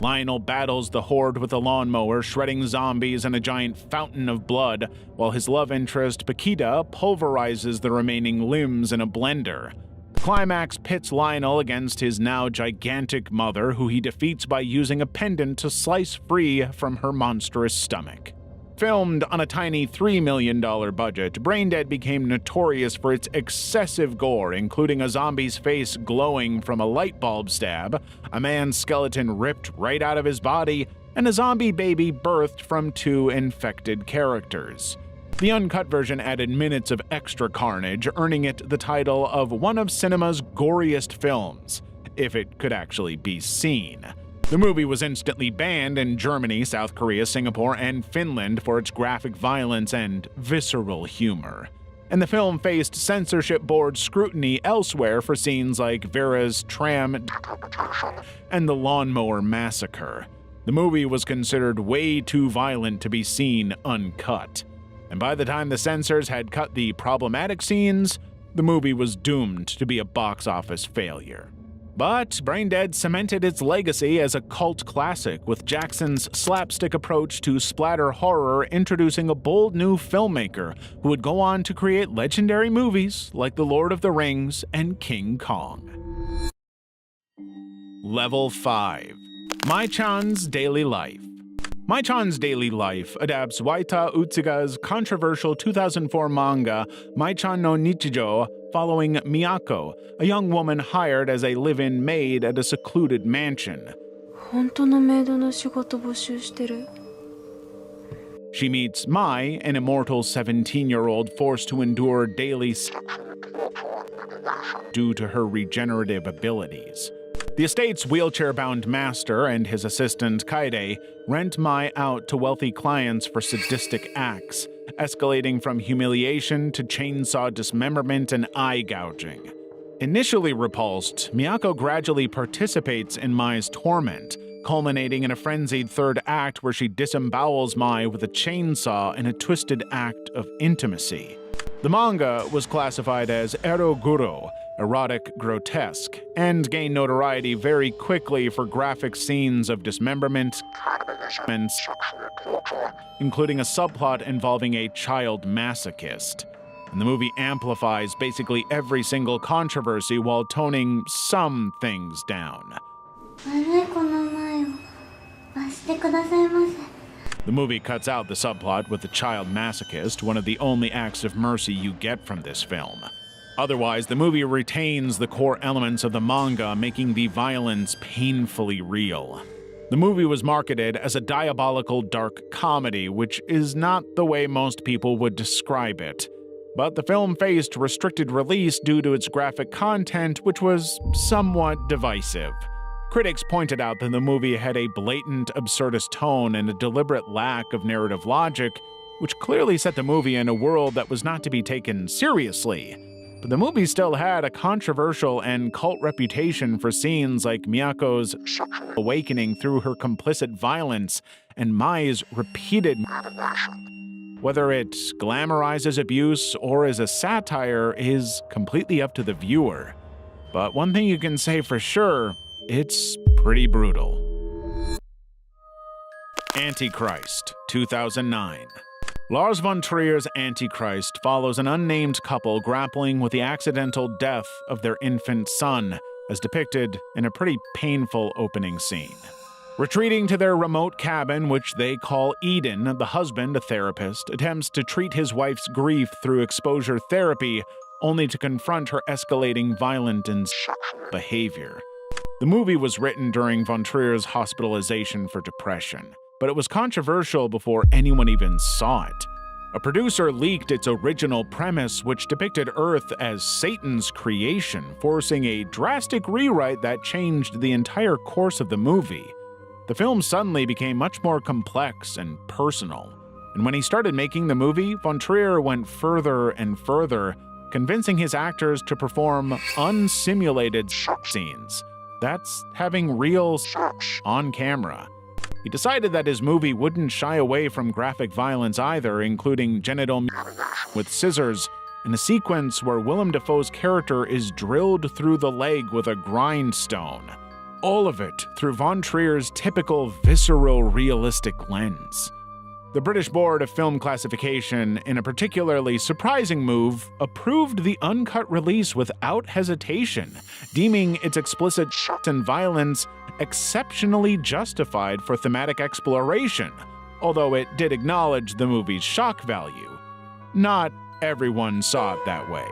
Lionel battles the horde with a lawnmower, shredding zombies in a giant fountain of blood, while his love interest, Paquita, pulverizes the remaining limbs in a blender. The climax pits Lionel against his now gigantic mother, who he defeats by using a pendant to slice free from her monstrous stomach. Filmed on a tiny $3 million budget, Braindead became notorious for its excessive gore, including a zombie's face glowing from a light bulb stab, a man's skeleton ripped right out of his body, and a zombie baby birthed from 2 infected characters. The uncut version added minutes of extra carnage, earning it the title of one of cinema's goriest films, if it could actually be seen. The movie was instantly banned in Germany, South Korea, Singapore, and Finland for its graphic violence and visceral humor. And the film faced censorship board scrutiny elsewhere for scenes like Vera's tram and the lawnmower massacre. The movie was considered way too violent to be seen uncut. And by the time the censors had cut the problematic scenes, the movie was doomed to be a box office failure. But Braindead cemented its legacy as a cult classic, with Jackson's slapstick approach to splatter horror introducing a bold new filmmaker who would go on to create legendary movies like The Lord of the Rings and King Kong. Level 5. Mai-chan's Daily Life. Mai-chan's Daily Life adapts Waita Utsuga's controversial 2004 manga Mai-chan no Nichijo, following Miyako, a young woman hired as a live-in maid at a secluded mansion. She meets Mai, an immortal 17-year-old forced to endure daily due to her regenerative abilities. The estate's wheelchair-bound master and his assistant Kaede rent Mai out to wealthy clients for sadistic acts, escalating from humiliation to chainsaw dismemberment and eye gouging. Initially repulsed, Miyako gradually participates in Mai's torment, culminating in a frenzied third act where she disembowels Mai with a chainsaw in a twisted act of intimacy. The manga was classified as eroguro, erotic grotesque, and gained notoriety very quickly for graphic scenes of dismemberment, including a subplot involving a child masochist. And the movie amplifies basically every single controversy while toning some things down. The movie cuts out the subplot with the child masochist, one of the only acts of mercy you get from this film. Otherwise, the movie retains the core elements of the manga, making the violence painfully real. The movie was marketed as a diabolical dark comedy, which is not the way most people would describe it. But the film faced restricted release due to its graphic content, which was somewhat divisive. Critics pointed out that the movie had a blatant absurdist tone and a deliberate lack of narrative logic, which clearly set the movie in a world that was not to be taken seriously. But the movie still had a controversial and cult reputation for scenes like Miyako's awakening through her complicit violence and Mai's repeated. Whether it glamorizes abuse or is a satire is completely up to the viewer. But one thing you can say for sure, it's pretty brutal. Antichrist, 2009. Lars von Trier's Antichrist follows an unnamed couple grappling with the accidental death of their infant son, as depicted in a pretty painful opening scene. Retreating to their remote cabin, which they call Eden, the husband, a therapist, attempts to treat his wife's grief through exposure therapy, only to confront her escalating violent and sexual behavior. The movie was written during von Trier's hospitalization for depression, but it was controversial before anyone even saw it. A producer leaked its original premise, which depicted Earth as Satan's creation, forcing a drastic rewrite that changed the entire course of the movie. The film suddenly became much more complex and personal, and when he started making the movie, von Trier went further and further, convincing his actors to perform unsimulated scenes. That's having real sex on camera. He decided that his movie wouldn't shy away from graphic violence either, including genital with scissors, and a sequence where Willem Dafoe's character is drilled through the leg with a grindstone. all of it through von Trier's typical visceral, realistic lens. The British Board of Film Classification, in a particularly surprising move, approved the uncut release without hesitation, deeming its explicit and violence exceptionally justified for thematic exploration, although it did acknowledge the movie's shock value. Not everyone saw it that way.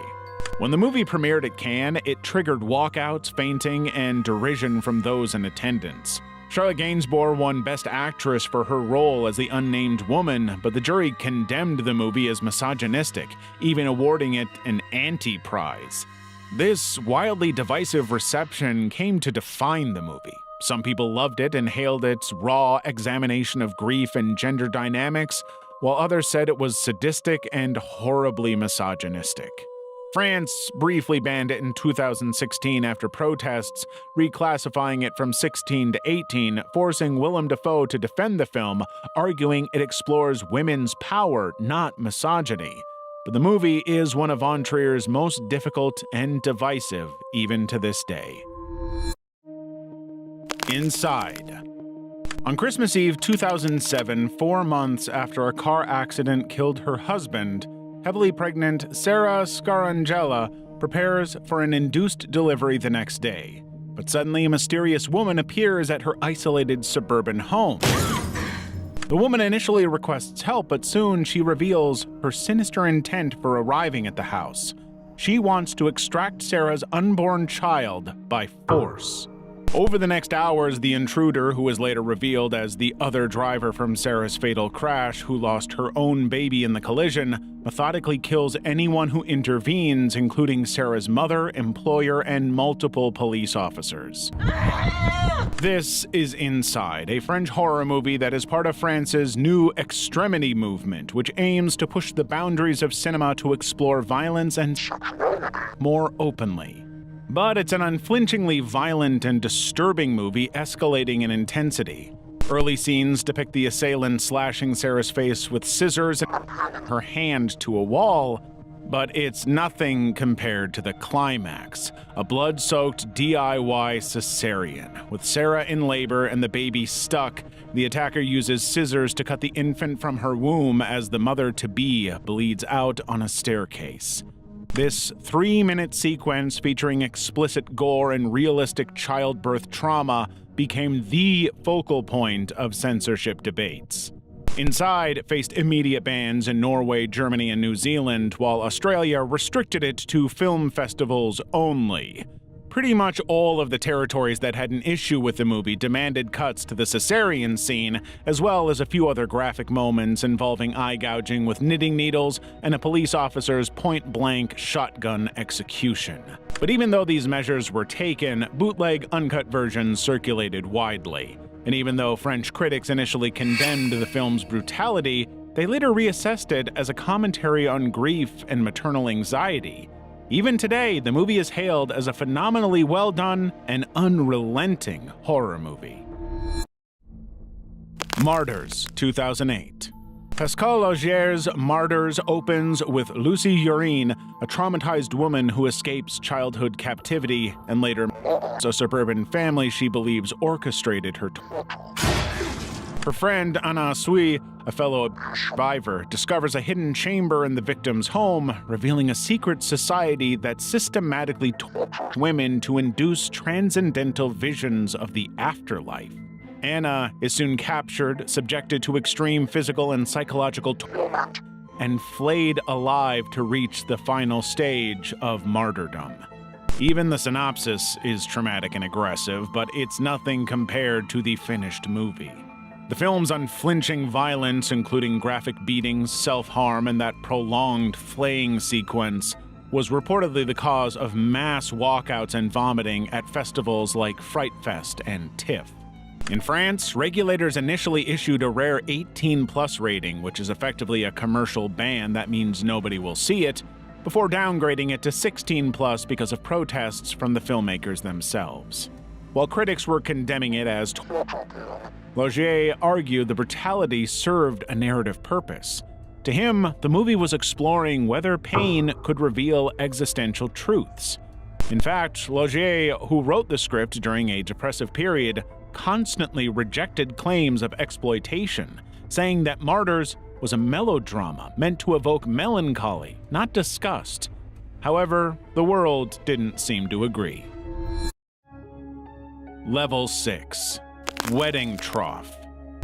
When the movie premiered at Cannes, it triggered walkouts, fainting, and derision from those in attendance. Charlotte Gainsbourg won Best Actress for her role as the unnamed woman, but the jury condemned the movie as misogynistic, even awarding it an anti-prize. This wildly divisive reception came to define the movie. Some people loved it and hailed its raw examination of grief and gender dynamics, while others said it was sadistic and horribly misogynistic. France briefly banned it in 2016 after protests, reclassifying it from 16 to 18, forcing Willem Dafoe to defend the film, arguing it explores women's power, not misogyny. But the movie is one of von Trier's most difficult and divisive, even to this day. Inside. On Christmas Eve 2007, 4 months after a car accident killed her husband, heavily pregnant Sarah Scarangella prepares for an induced delivery the next day. But suddenly, a mysterious woman appears at her isolated suburban home. The woman initially requests help, but soon she reveals her sinister intent for arriving at the house. She wants to extract Sarah's unborn child by force. Over the next hours, the intruder, who was later revealed as the other driver from Sarah's fatal crash who lost her own baby in the collision, methodically kills anyone who intervenes, including Sarah's mother, employer, and multiple police officers. This is Inside, a French horror movie that is part of France's new extremity movement, which aims to push the boundaries of cinema to explore violence and more openly. But it's an unflinchingly violent and disturbing movie, escalating in intensity. Early scenes depict the assailant slashing Sarah's face with scissors and her hand to a wall, but it's nothing compared to the climax, a blood-soaked DIY cesarean. With Sarah in labor and the baby stuck, the attacker uses scissors to cut the infant from her womb as the mother-to-be bleeds out on a staircase. This 3-minute sequence featuring explicit gore and realistic childbirth trauma became the focal point of censorship debates. Inside faced immediate bans in Norway, Germany, and New Zealand, while Australia restricted it to film festivals only. Pretty much all of the territories that had an issue with the movie demanded cuts to the cesarean scene, as well as a few other graphic moments involving eye gouging with knitting needles and a police officer's point-blank shotgun execution. But even though these measures were taken, bootleg uncut versions circulated widely. And even though French critics initially condemned the film's brutality, they later reassessed it as a commentary on grief and maternal anxiety. Even today, the movie is hailed as a phenomenally well-done and unrelenting horror movie. Martyrs, 2008. Pascal Augier's Martyrs opens with Lucie Urine, a traumatized woman who escapes childhood captivity and later a suburban family she believes orchestrated her Her friend Anna Sui, a fellow survivor, discovers a hidden chamber in the victim's home, revealing a secret society that systematically tortures women to induce transcendental visions of the afterlife. Anna is soon captured, subjected to extreme physical and psychological torture, and flayed alive to reach the final stage of martyrdom. Even the synopsis is traumatic and aggressive, but it's nothing compared to the finished movie. The film's unflinching violence, including graphic beatings, self-harm, and that prolonged flaying sequence, was reportedly the cause of mass walkouts and vomiting at festivals like Fright Fest and TIFF. In France, regulators initially issued a rare 18+ rating, which is effectively a commercial ban that means nobody will see it, before downgrading it to 16+ because of protests from the filmmakers themselves. While critics were condemning it as Laugier argued the brutality served a narrative purpose. To him, the movie was exploring whether pain could reveal existential truths. In fact, Laugier, who wrote the script during a depressive period, constantly rejected claims of exploitation, saying that Martyrs was a melodrama meant to evoke melancholy, not disgust. However, the world didn't seem to agree. Level 6. Wedding Trough.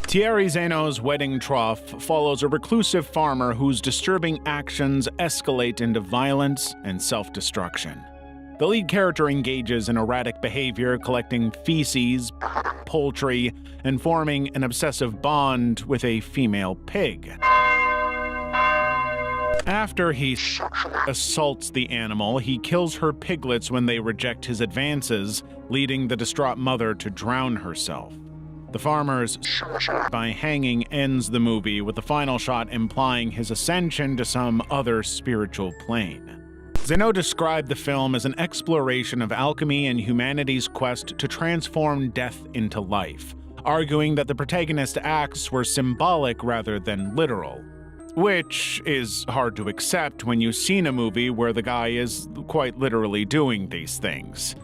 Thierry Zeno's Wedding Trough follows a reclusive farmer whose disturbing actions escalate into violence and self-destruction. The lead character engages in erratic behavior, collecting feces, poultry, and forming an obsessive bond with a female pig. After he assaults the animal, he kills her piglets when they reject his advances, leading the distraught mother to drown herself. The farmer's by hanging ends the movie, with the final shot implying his ascension to some other spiritual plane. Zeno described the film as an exploration of alchemy and humanity's quest to transform death into life, arguing that the protagonist's acts were symbolic rather than literal. Which is hard to accept when you've seen a movie where the guy is quite literally doing these things.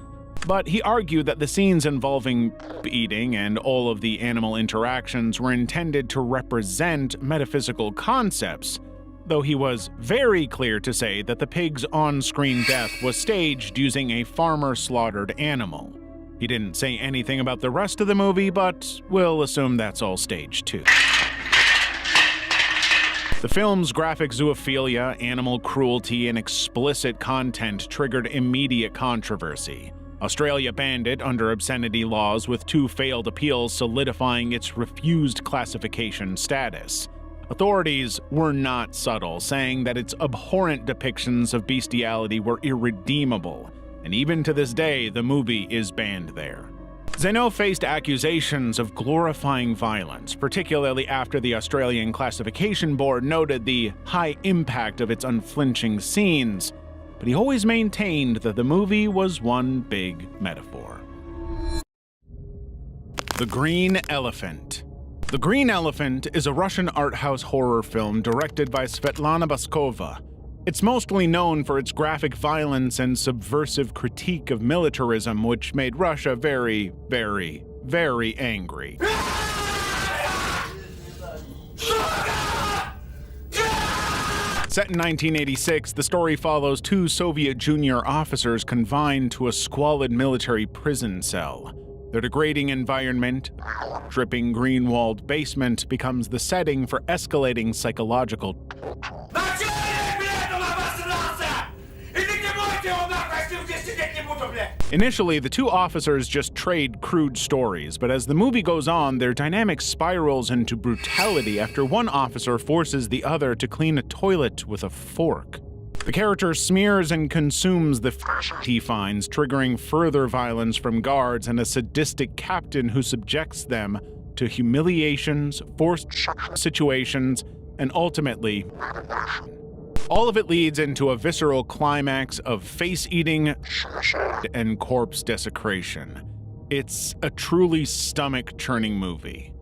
But he argued that the scenes involving eating and all of the animal interactions were intended to represent metaphysical concepts, though he was very clear to say that the pig's on-screen death was staged using a farmer-slaughtered animal. He didn't say anything about the rest of the movie, but we'll assume that's all staged too. The film's graphic zoophilia, animal cruelty, and explicit content triggered immediate controversy. Australia banned it under obscenity laws, with 2 failed appeals solidifying its refused classification status. Authorities were not subtle, saying that its abhorrent depictions of bestiality were irredeemable, and even to this day, the movie is banned there. Zeno faced accusations of glorifying violence, particularly after the Australian Classification Board noted the high impact of its unflinching scenes, but he always maintained that the movie was one big metaphor. The Green Elephant. The Green Elephant is a Russian art house horror film directed by Svetlana Boskova. It's mostly known for its graphic violence and subversive critique of militarism, which made Russia very, very, very angry. Set in 1986, the story follows 2 Soviet junior officers confined to a squalid military prison cell. Their degrading environment, dripping green-walled basement, becomes the setting for escalating psychological Initially, the 2 officers just trade crude stories, but as the movie goes on, their dynamic spirals into brutality after one officer forces the other to clean a toilet with a fork. The character smears and consumes the he finds, triggering further violence from guards and a sadistic captain who subjects them to humiliations, forced situations, and ultimately all of it leads into a visceral climax of face-eating and corpse desecration. It's a truly stomach-churning movie.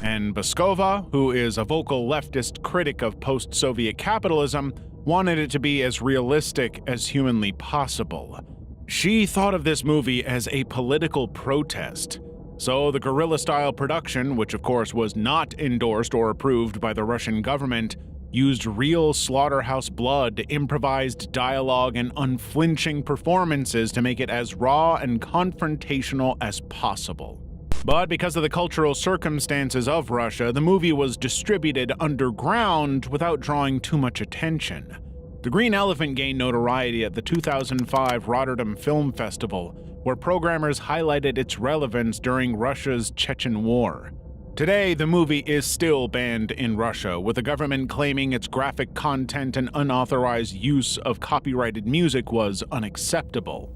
And Boskova, who is a vocal leftist critic of post-Soviet capitalism, wanted it to be as realistic as humanly possible. She thought of this movie as a political protest. So the guerrilla-style production, which of course was not endorsed or approved by the Russian government, used real slaughterhouse blood, improvised dialogue, and unflinching performances to make it as raw and confrontational as possible. But because of the cultural circumstances of Russia, the movie was distributed underground without drawing too much attention. The Green Elephant gained notoriety at the 2005 Rotterdam Film Festival, where programmers highlighted its relevance during Russia's Chechen War. Today, the movie is still banned in Russia, with the government claiming its graphic content and unauthorized use of copyrighted music was unacceptable.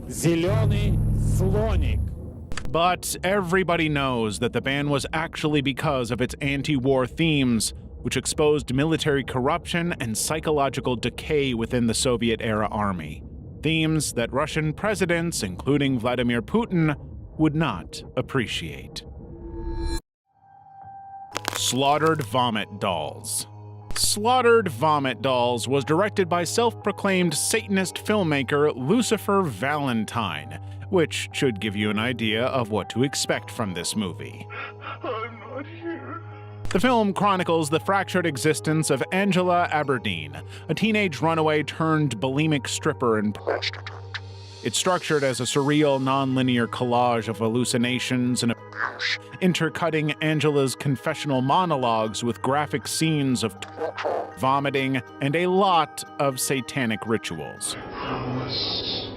Зеленый слоник. But everybody knows that the ban was actually because of its anti-war themes, which exposed military corruption and psychological decay within the Soviet-era army. Themes that Russian presidents, including Vladimir Putin, would not appreciate. Slaughtered Vomit Dolls. Slaughtered Vomit Dolls was directed by self-proclaimed Satanist filmmaker Lucifer Valentine, which should give you an idea of what to expect from this movie. I'm not here. The film chronicles the fractured existence of Angela Aberdeen, a teenage runaway turned bulimic stripper and prostitute. It's structured as a surreal, non-linear collage of hallucinations and intercutting Angela's confessional monologues with graphic scenes of vomiting and a lot of satanic rituals. Promise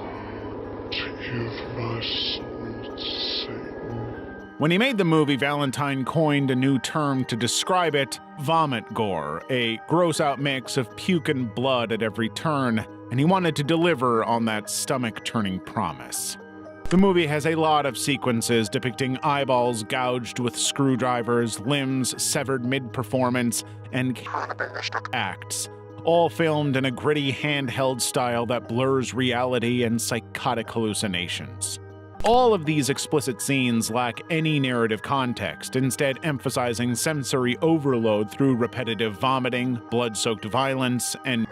to give my soul to Satan. When he made the movie, Valentine coined a new term to describe it: vomit gore, a gross-out mix of puke and blood at every turn, and he wanted to deliver on that stomach-turning promise. The movie has a lot of sequences depicting eyeballs gouged with screwdrivers, limbs severed mid-performance, and cannibalistic acts, all filmed in a gritty handheld style that blurs reality and psychotic hallucinations. All of these explicit scenes lack any narrative context, instead emphasizing sensory overload through repetitive vomiting, blood-soaked violence, and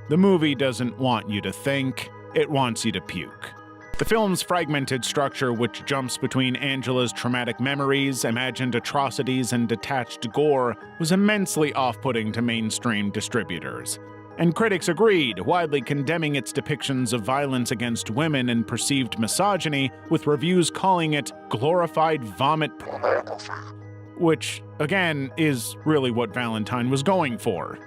the movie doesn't want you to think, it wants you to puke. The film's fragmented structure, which jumps between Angela's traumatic memories, imagined atrocities, and detached gore, was immensely off-putting to mainstream distributors. And critics agreed, widely condemning its depictions of violence against women and perceived misogyny, with reviews calling it glorified vomit pornography. Which, again, is really what Valentine was going for.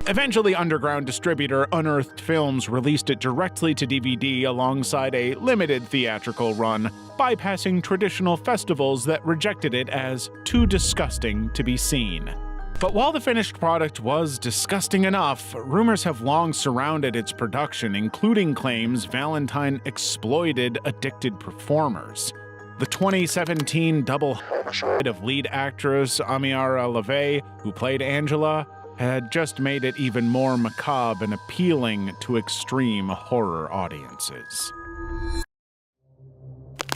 Eventually, underground distributor Unearthed Films released it directly to DVD alongside a limited theatrical run, bypassing traditional festivals that rejected it as too disgusting to be seen. But while the finished product was disgusting enough, rumors have long surrounded its production, including claims Valentine exploited addicted performers. The 2017 double homicide of lead actress Amiara LaVey, who played Angela, had just made it even more macabre and appealing to extreme horror audiences.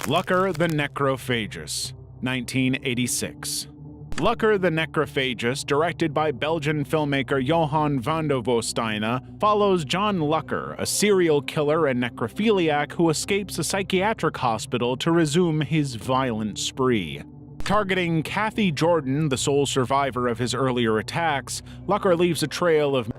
Lucker the Necrophagus, 1986. Lucker the Necrophagus, directed by Belgian filmmaker Johan van der Woestijnen, follows John Lucker, a serial killer and necrophiliac who escapes a psychiatric hospital to resume his violent spree. Targeting Kathy Jordan, the sole survivor of his earlier attacks, Lucker leaves a trail of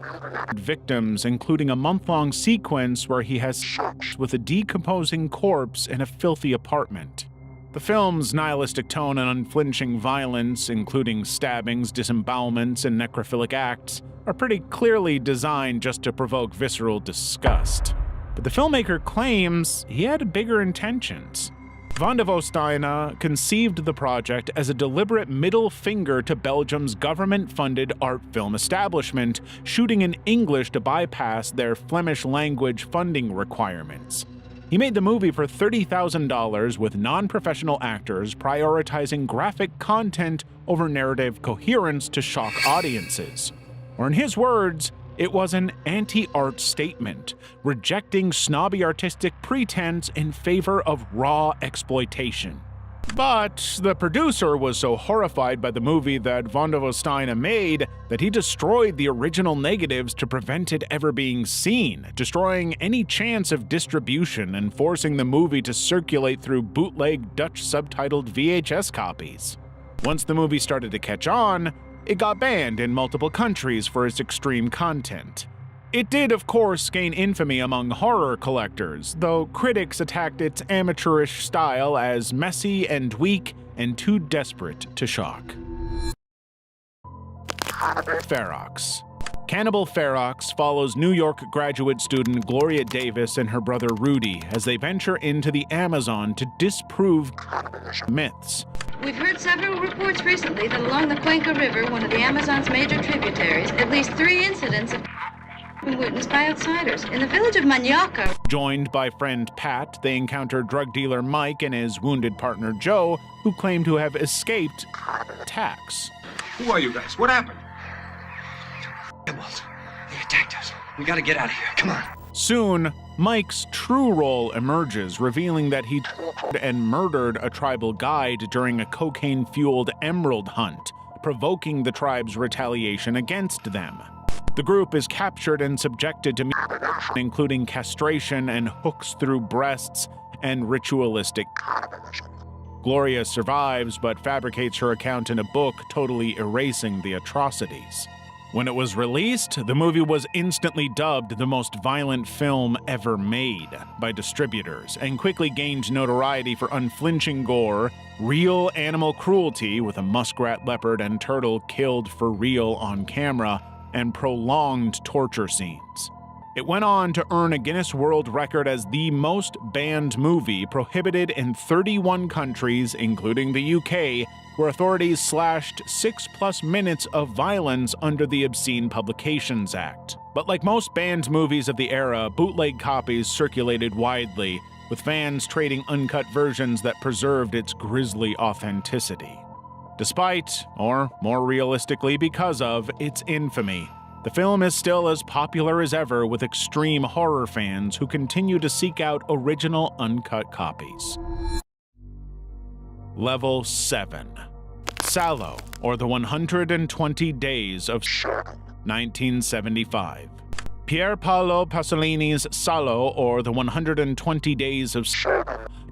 victims, including a month-long sequence where he has sex with a decomposing corpse in a filthy apartment. The film's nihilistic tone and unflinching violence, including stabbings, disembowelments, and necrophilic acts, are pretty clearly designed just to provoke visceral disgust. But the filmmaker claims he had bigger intentions. Van der Woestijnen conceived the project as a deliberate middle finger to Belgium's government-funded art film establishment, shooting in English to bypass their Flemish-language funding requirements. He made the movie for $30,000 with non-professional actors, prioritizing graphic content over narrative coherence to shock audiences. Or in his words, it was an anti-art statement, rejecting snobby artistic pretense in favor of raw exploitation. But the producer was so horrified by the movie that Van der Woestijnen made that he destroyed the original negatives to prevent it ever being seen, destroying any chance of distribution and forcing the movie to circulate through bootleg Dutch subtitled VHS copies. Once the movie started to catch on, it got banned in multiple countries for its extreme content. It did, of course, gain infamy among horror collectors, though critics attacked its amateurish style as messy and weak and too desperate to shock. Ferox. Cannibal Ferox follows New York graduate student Gloria Davis and her brother Rudy as they venture into the Amazon to disprove myths. We've heard several reports recently that along the Cuenca River, one of the Amazon's major tributaries, at least 3 incidents have been witnessed by outsiders. In the village of Manioca, joined by friend Pat, they encounter drug dealer Mike and his wounded partner Joe, who claim to have escaped attacks. Who are you guys? What happened? They attacked us. We gotta get out of here. Come on. Soon, Mike's true role emerges, revealing that he and murdered a tribal guide during a cocaine-fueled emerald hunt, provoking the tribe's retaliation against them. The group is captured and subjected to including castration and hooks through breasts and ritualistic. Gloria survives but fabricates her account in a book, totally erasing the atrocities. When it was released, the movie was instantly dubbed the most violent film ever made by distributors and quickly gained notoriety for unflinching gore, real animal cruelty with a muskrat, leopard, and turtle killed for real on camera, and prolonged torture scenes. It went on to earn a Guinness World Record as the most banned movie, prohibited in 31 countries, including the UK, where authorities slashed 6+ minutes of violence under the Obscene Publications Act. But like most banned movies of the era, bootleg copies circulated widely, with fans trading uncut versions that preserved its grisly authenticity. Despite, or more realistically because of, its infamy, the film is still as popular as ever with extreme horror fans who continue to seek out original uncut copies. Level 7. Salò, or the 120 Days of 1975. Pier Paolo Pasolini's Salò, or the 120 Days of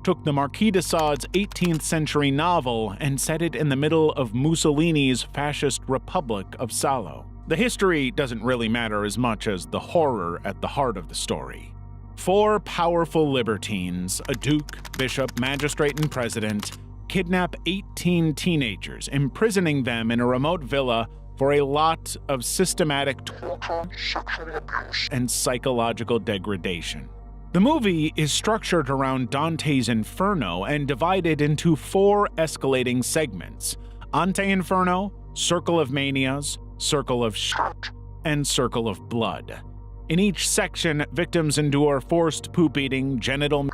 took the Marquis de Sade's 18th century novel and set it in the middle of Mussolini's fascist republic of Salò. The history doesn't really matter as much as the horror at the heart of the story. 4 powerful libertines, a duke, bishop, magistrate, and president, kidnap 18 teenagers, imprisoning them in a remote villa for a lot of systematic torture and psychological degradation. The movie is structured around Dante's Inferno and divided into 4 escalating segments: Ante Inferno, Circle of Manias, Circle of and Circle of Blood. In each section, victims endure forced poop eating, genital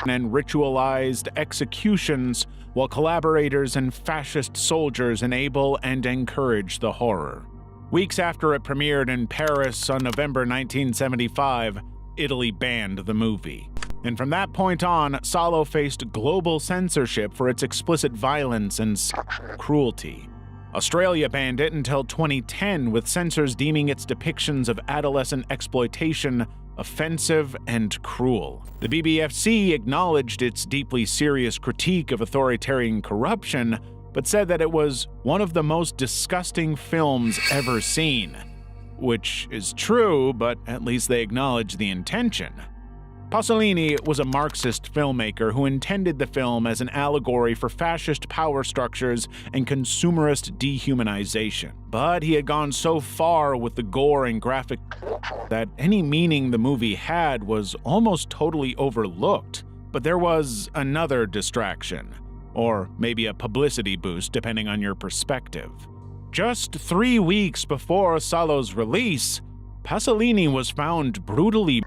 and ritualized executions, while collaborators and fascist soldiers enable and encourage the horror. Weeks after it premiered in Paris on November 1975, Italy banned the movie. And from that point on, Salò faced global censorship for its explicit violence and cruelty. Australia banned it until 2010, with censors deeming its depictions of adolescent exploitation offensive and cruel. The BBFC acknowledged its deeply serious critique of authoritarian corruption, but said that it was one of the most disgusting films ever seen. Which is true, but at least they acknowledge the intention. Pasolini was a Marxist filmmaker who intended the film as an allegory for fascist power structures and consumerist dehumanization. But he had gone so far with the gore and graphic that any meaning the movie had was almost totally overlooked. But there was another distraction, or maybe a publicity boost depending on your perspective. Just 3 weeks before Salò's release, Pasolini was found brutally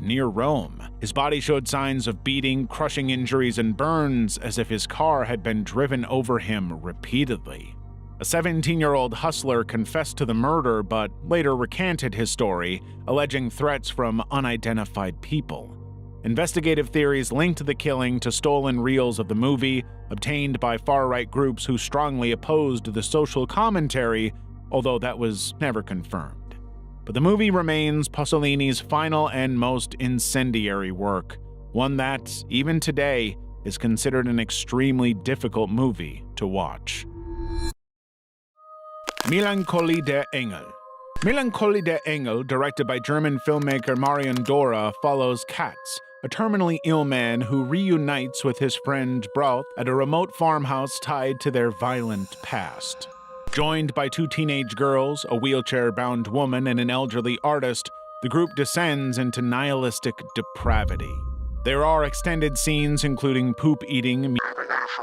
near Rome. His body showed signs of beating, crushing injuries, and burns, as if his car had been driven over him repeatedly. A 17-year-old hustler confessed to the murder but later recanted his story, alleging threats from unidentified people. Investigative theories linked the killing to stolen reels of the movie, obtained by far-right groups who strongly opposed the social commentary, although that was never confirmed. But the movie remains Pasolini's final and most incendiary work, one that, even today, is considered an extremely difficult movie to watch. Melancholie der Engel. Melancholie der Engel, directed by German filmmaker Marion Dora, follows Katz, a terminally ill man who reunites with his friend Braut at a remote farmhouse tied to their violent past. Joined by 2 teenage girls, a wheelchair-bound woman, and an elderly artist, the group descends into nihilistic depravity. There are extended scenes including poop eating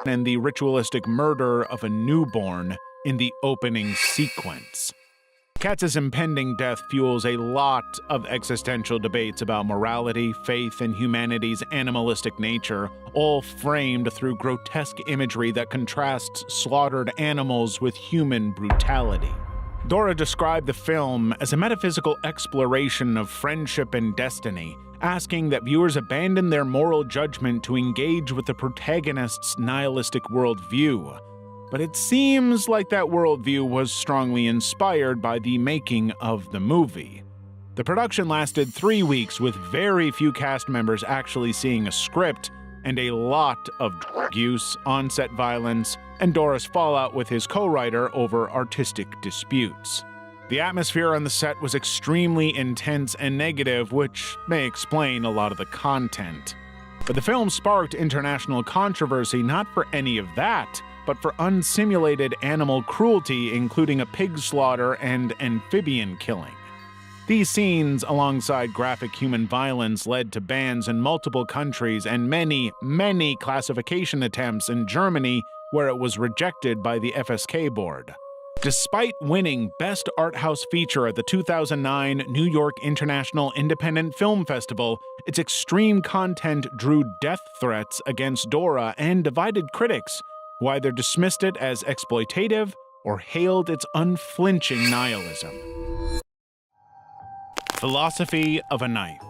and the ritualistic murder of a newborn in the opening sequence. Katz's impending death fuels a lot of existential debates about morality, faith, and humanity's animalistic nature, all framed through grotesque imagery that contrasts slaughtered animals with human brutality. Dora described the film as a metaphysical exploration of friendship and destiny, asking that viewers abandon their moral judgment to engage with the protagonist's nihilistic worldview. but it seems like that worldview was strongly inspired by the making of the movie. The production lasted 3 weeks with very few cast members actually seeing a script, and a lot of drug use, on-set violence, and Doris' fallout with his co-writer over artistic disputes. The atmosphere on the set was extremely intense and negative, which may explain a lot of the content. But the film sparked international controversy not for any of that, but for unsimulated animal cruelty, including a pig slaughter and amphibian killing. These scenes, alongside graphic human violence, led to bans in multiple countries and many, many classification attempts in Germany, where it was rejected by the FSK board. Despite winning Best Art House Feature at the 2009 New York International Independent Film Festival, its extreme content drew death threats against Dora and divided critics, who either dismissed it as exploitative or hailed its unflinching nihilism. Philosophy of a Knife.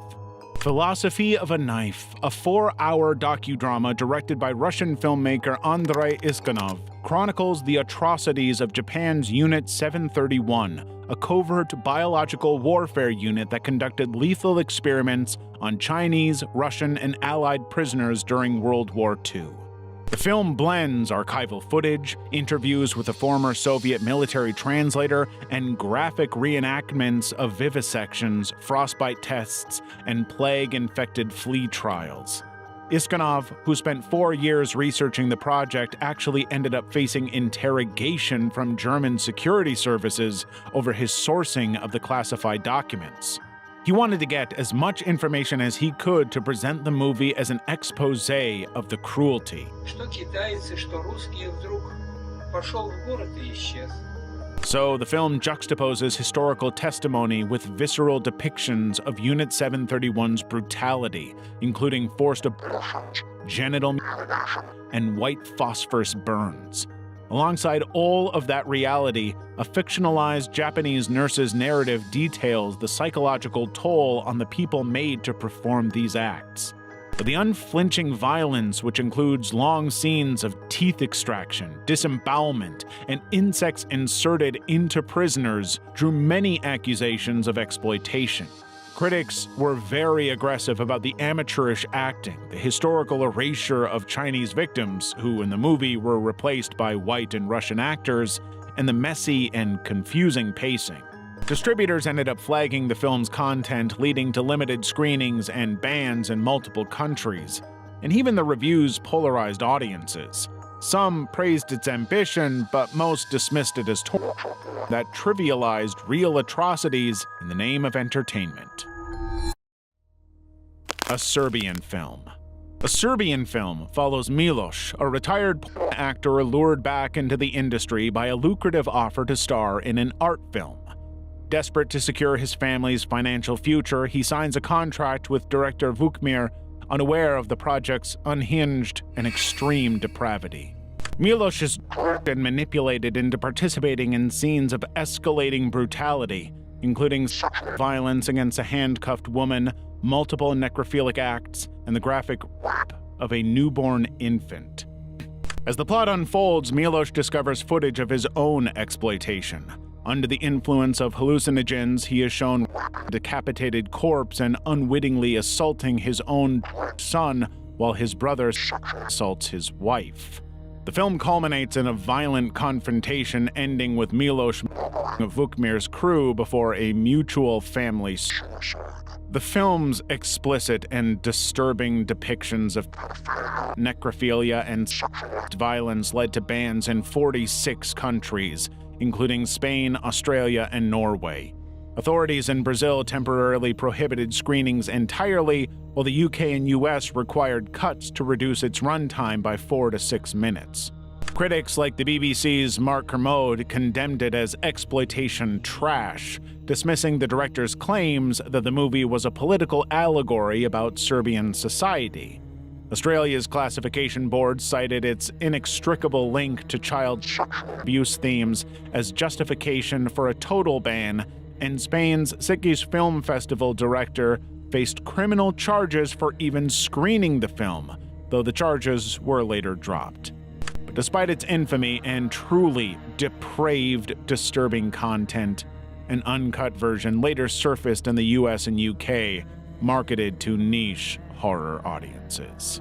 Philosophy of a Knife, a 4-hour docudrama directed by Russian filmmaker Andrei Iskanov, chronicles the atrocities of Japan's Unit 731, a covert biological warfare unit that conducted lethal experiments on Chinese, Russian, and Allied prisoners during World War II. The film blends archival footage, interviews with a former Soviet military translator, and graphic reenactments of vivisections, frostbite tests, and plague-infected flea trials. Iskanov, who spent 4 years researching the project, actually ended up facing interrogation from German security services over his sourcing of the classified documents. He wanted to get as much information as he could to present the movie as an expose of the cruelty. So the film juxtaposes historical testimony with visceral depictions of Unit 731's brutality, including forced abortions, genital mutilation, and white phosphorus burns. Alongside all of that reality, a fictionalized Japanese nurse's narrative details the psychological toll on the people made to perform these acts. But the unflinching violence, which includes long scenes of teeth extraction, disembowelment, and insects inserted into prisoners, drew many accusations of exploitation. Critics were very aggressive about the amateurish acting, the historical erasure of Chinese victims, who in the movie were replaced by white and Russian actors, and the messy and confusing pacing. Distributors ended up flagging the film's content, leading to limited screenings and bans in multiple countries, and even the reviews polarized audiences. Some praised its ambition, but most dismissed it as torture that trivialized real atrocities in the name of entertainment. A Serbian film. A Serbian film follows Miloš, a retired actor lured back into the industry by a lucrative offer to star in an art film. Desperate to secure his family's financial future, he signs a contract with director Vukmir, unaware of the project's unhinged and extreme depravity. Miloš is drugged and manipulated into participating in scenes of escalating brutality, including violence against a handcuffed woman, multiple necrophilic acts, and the graphic rape of a newborn infant. As the plot unfolds, Miloš discovers footage of his own exploitation. Under the influence of hallucinogens, he is shown a decapitated corpse and unwittingly assaulting his own son while his brother assaults his wife. The film culminates in a violent confrontation ending with Miloš of Vukmir's crew before a mutual family suicide. The film's explicit and disturbing depictions of necrophilia and violence led to bans in 46 countries, including Spain, Australia, and Norway. Authorities in Brazil temporarily prohibited screenings entirely, while the UK and US required cuts to reduce its runtime by 4 to 6 minutes. Critics like the BBC's Mark Kermode condemned it as exploitation trash, dismissing the director's claims that the movie was a political allegory about Serbian society. Australia's classification board cited its inextricable link to child abuse themes as justification for a total ban, and Spain's Sitges Film Festival director faced criminal charges for even screening the film, though the charges were later dropped. But Despite its infamy and truly depraved, disturbing content, an uncut version later surfaced in the US and UK, marketed to niche horror audiences.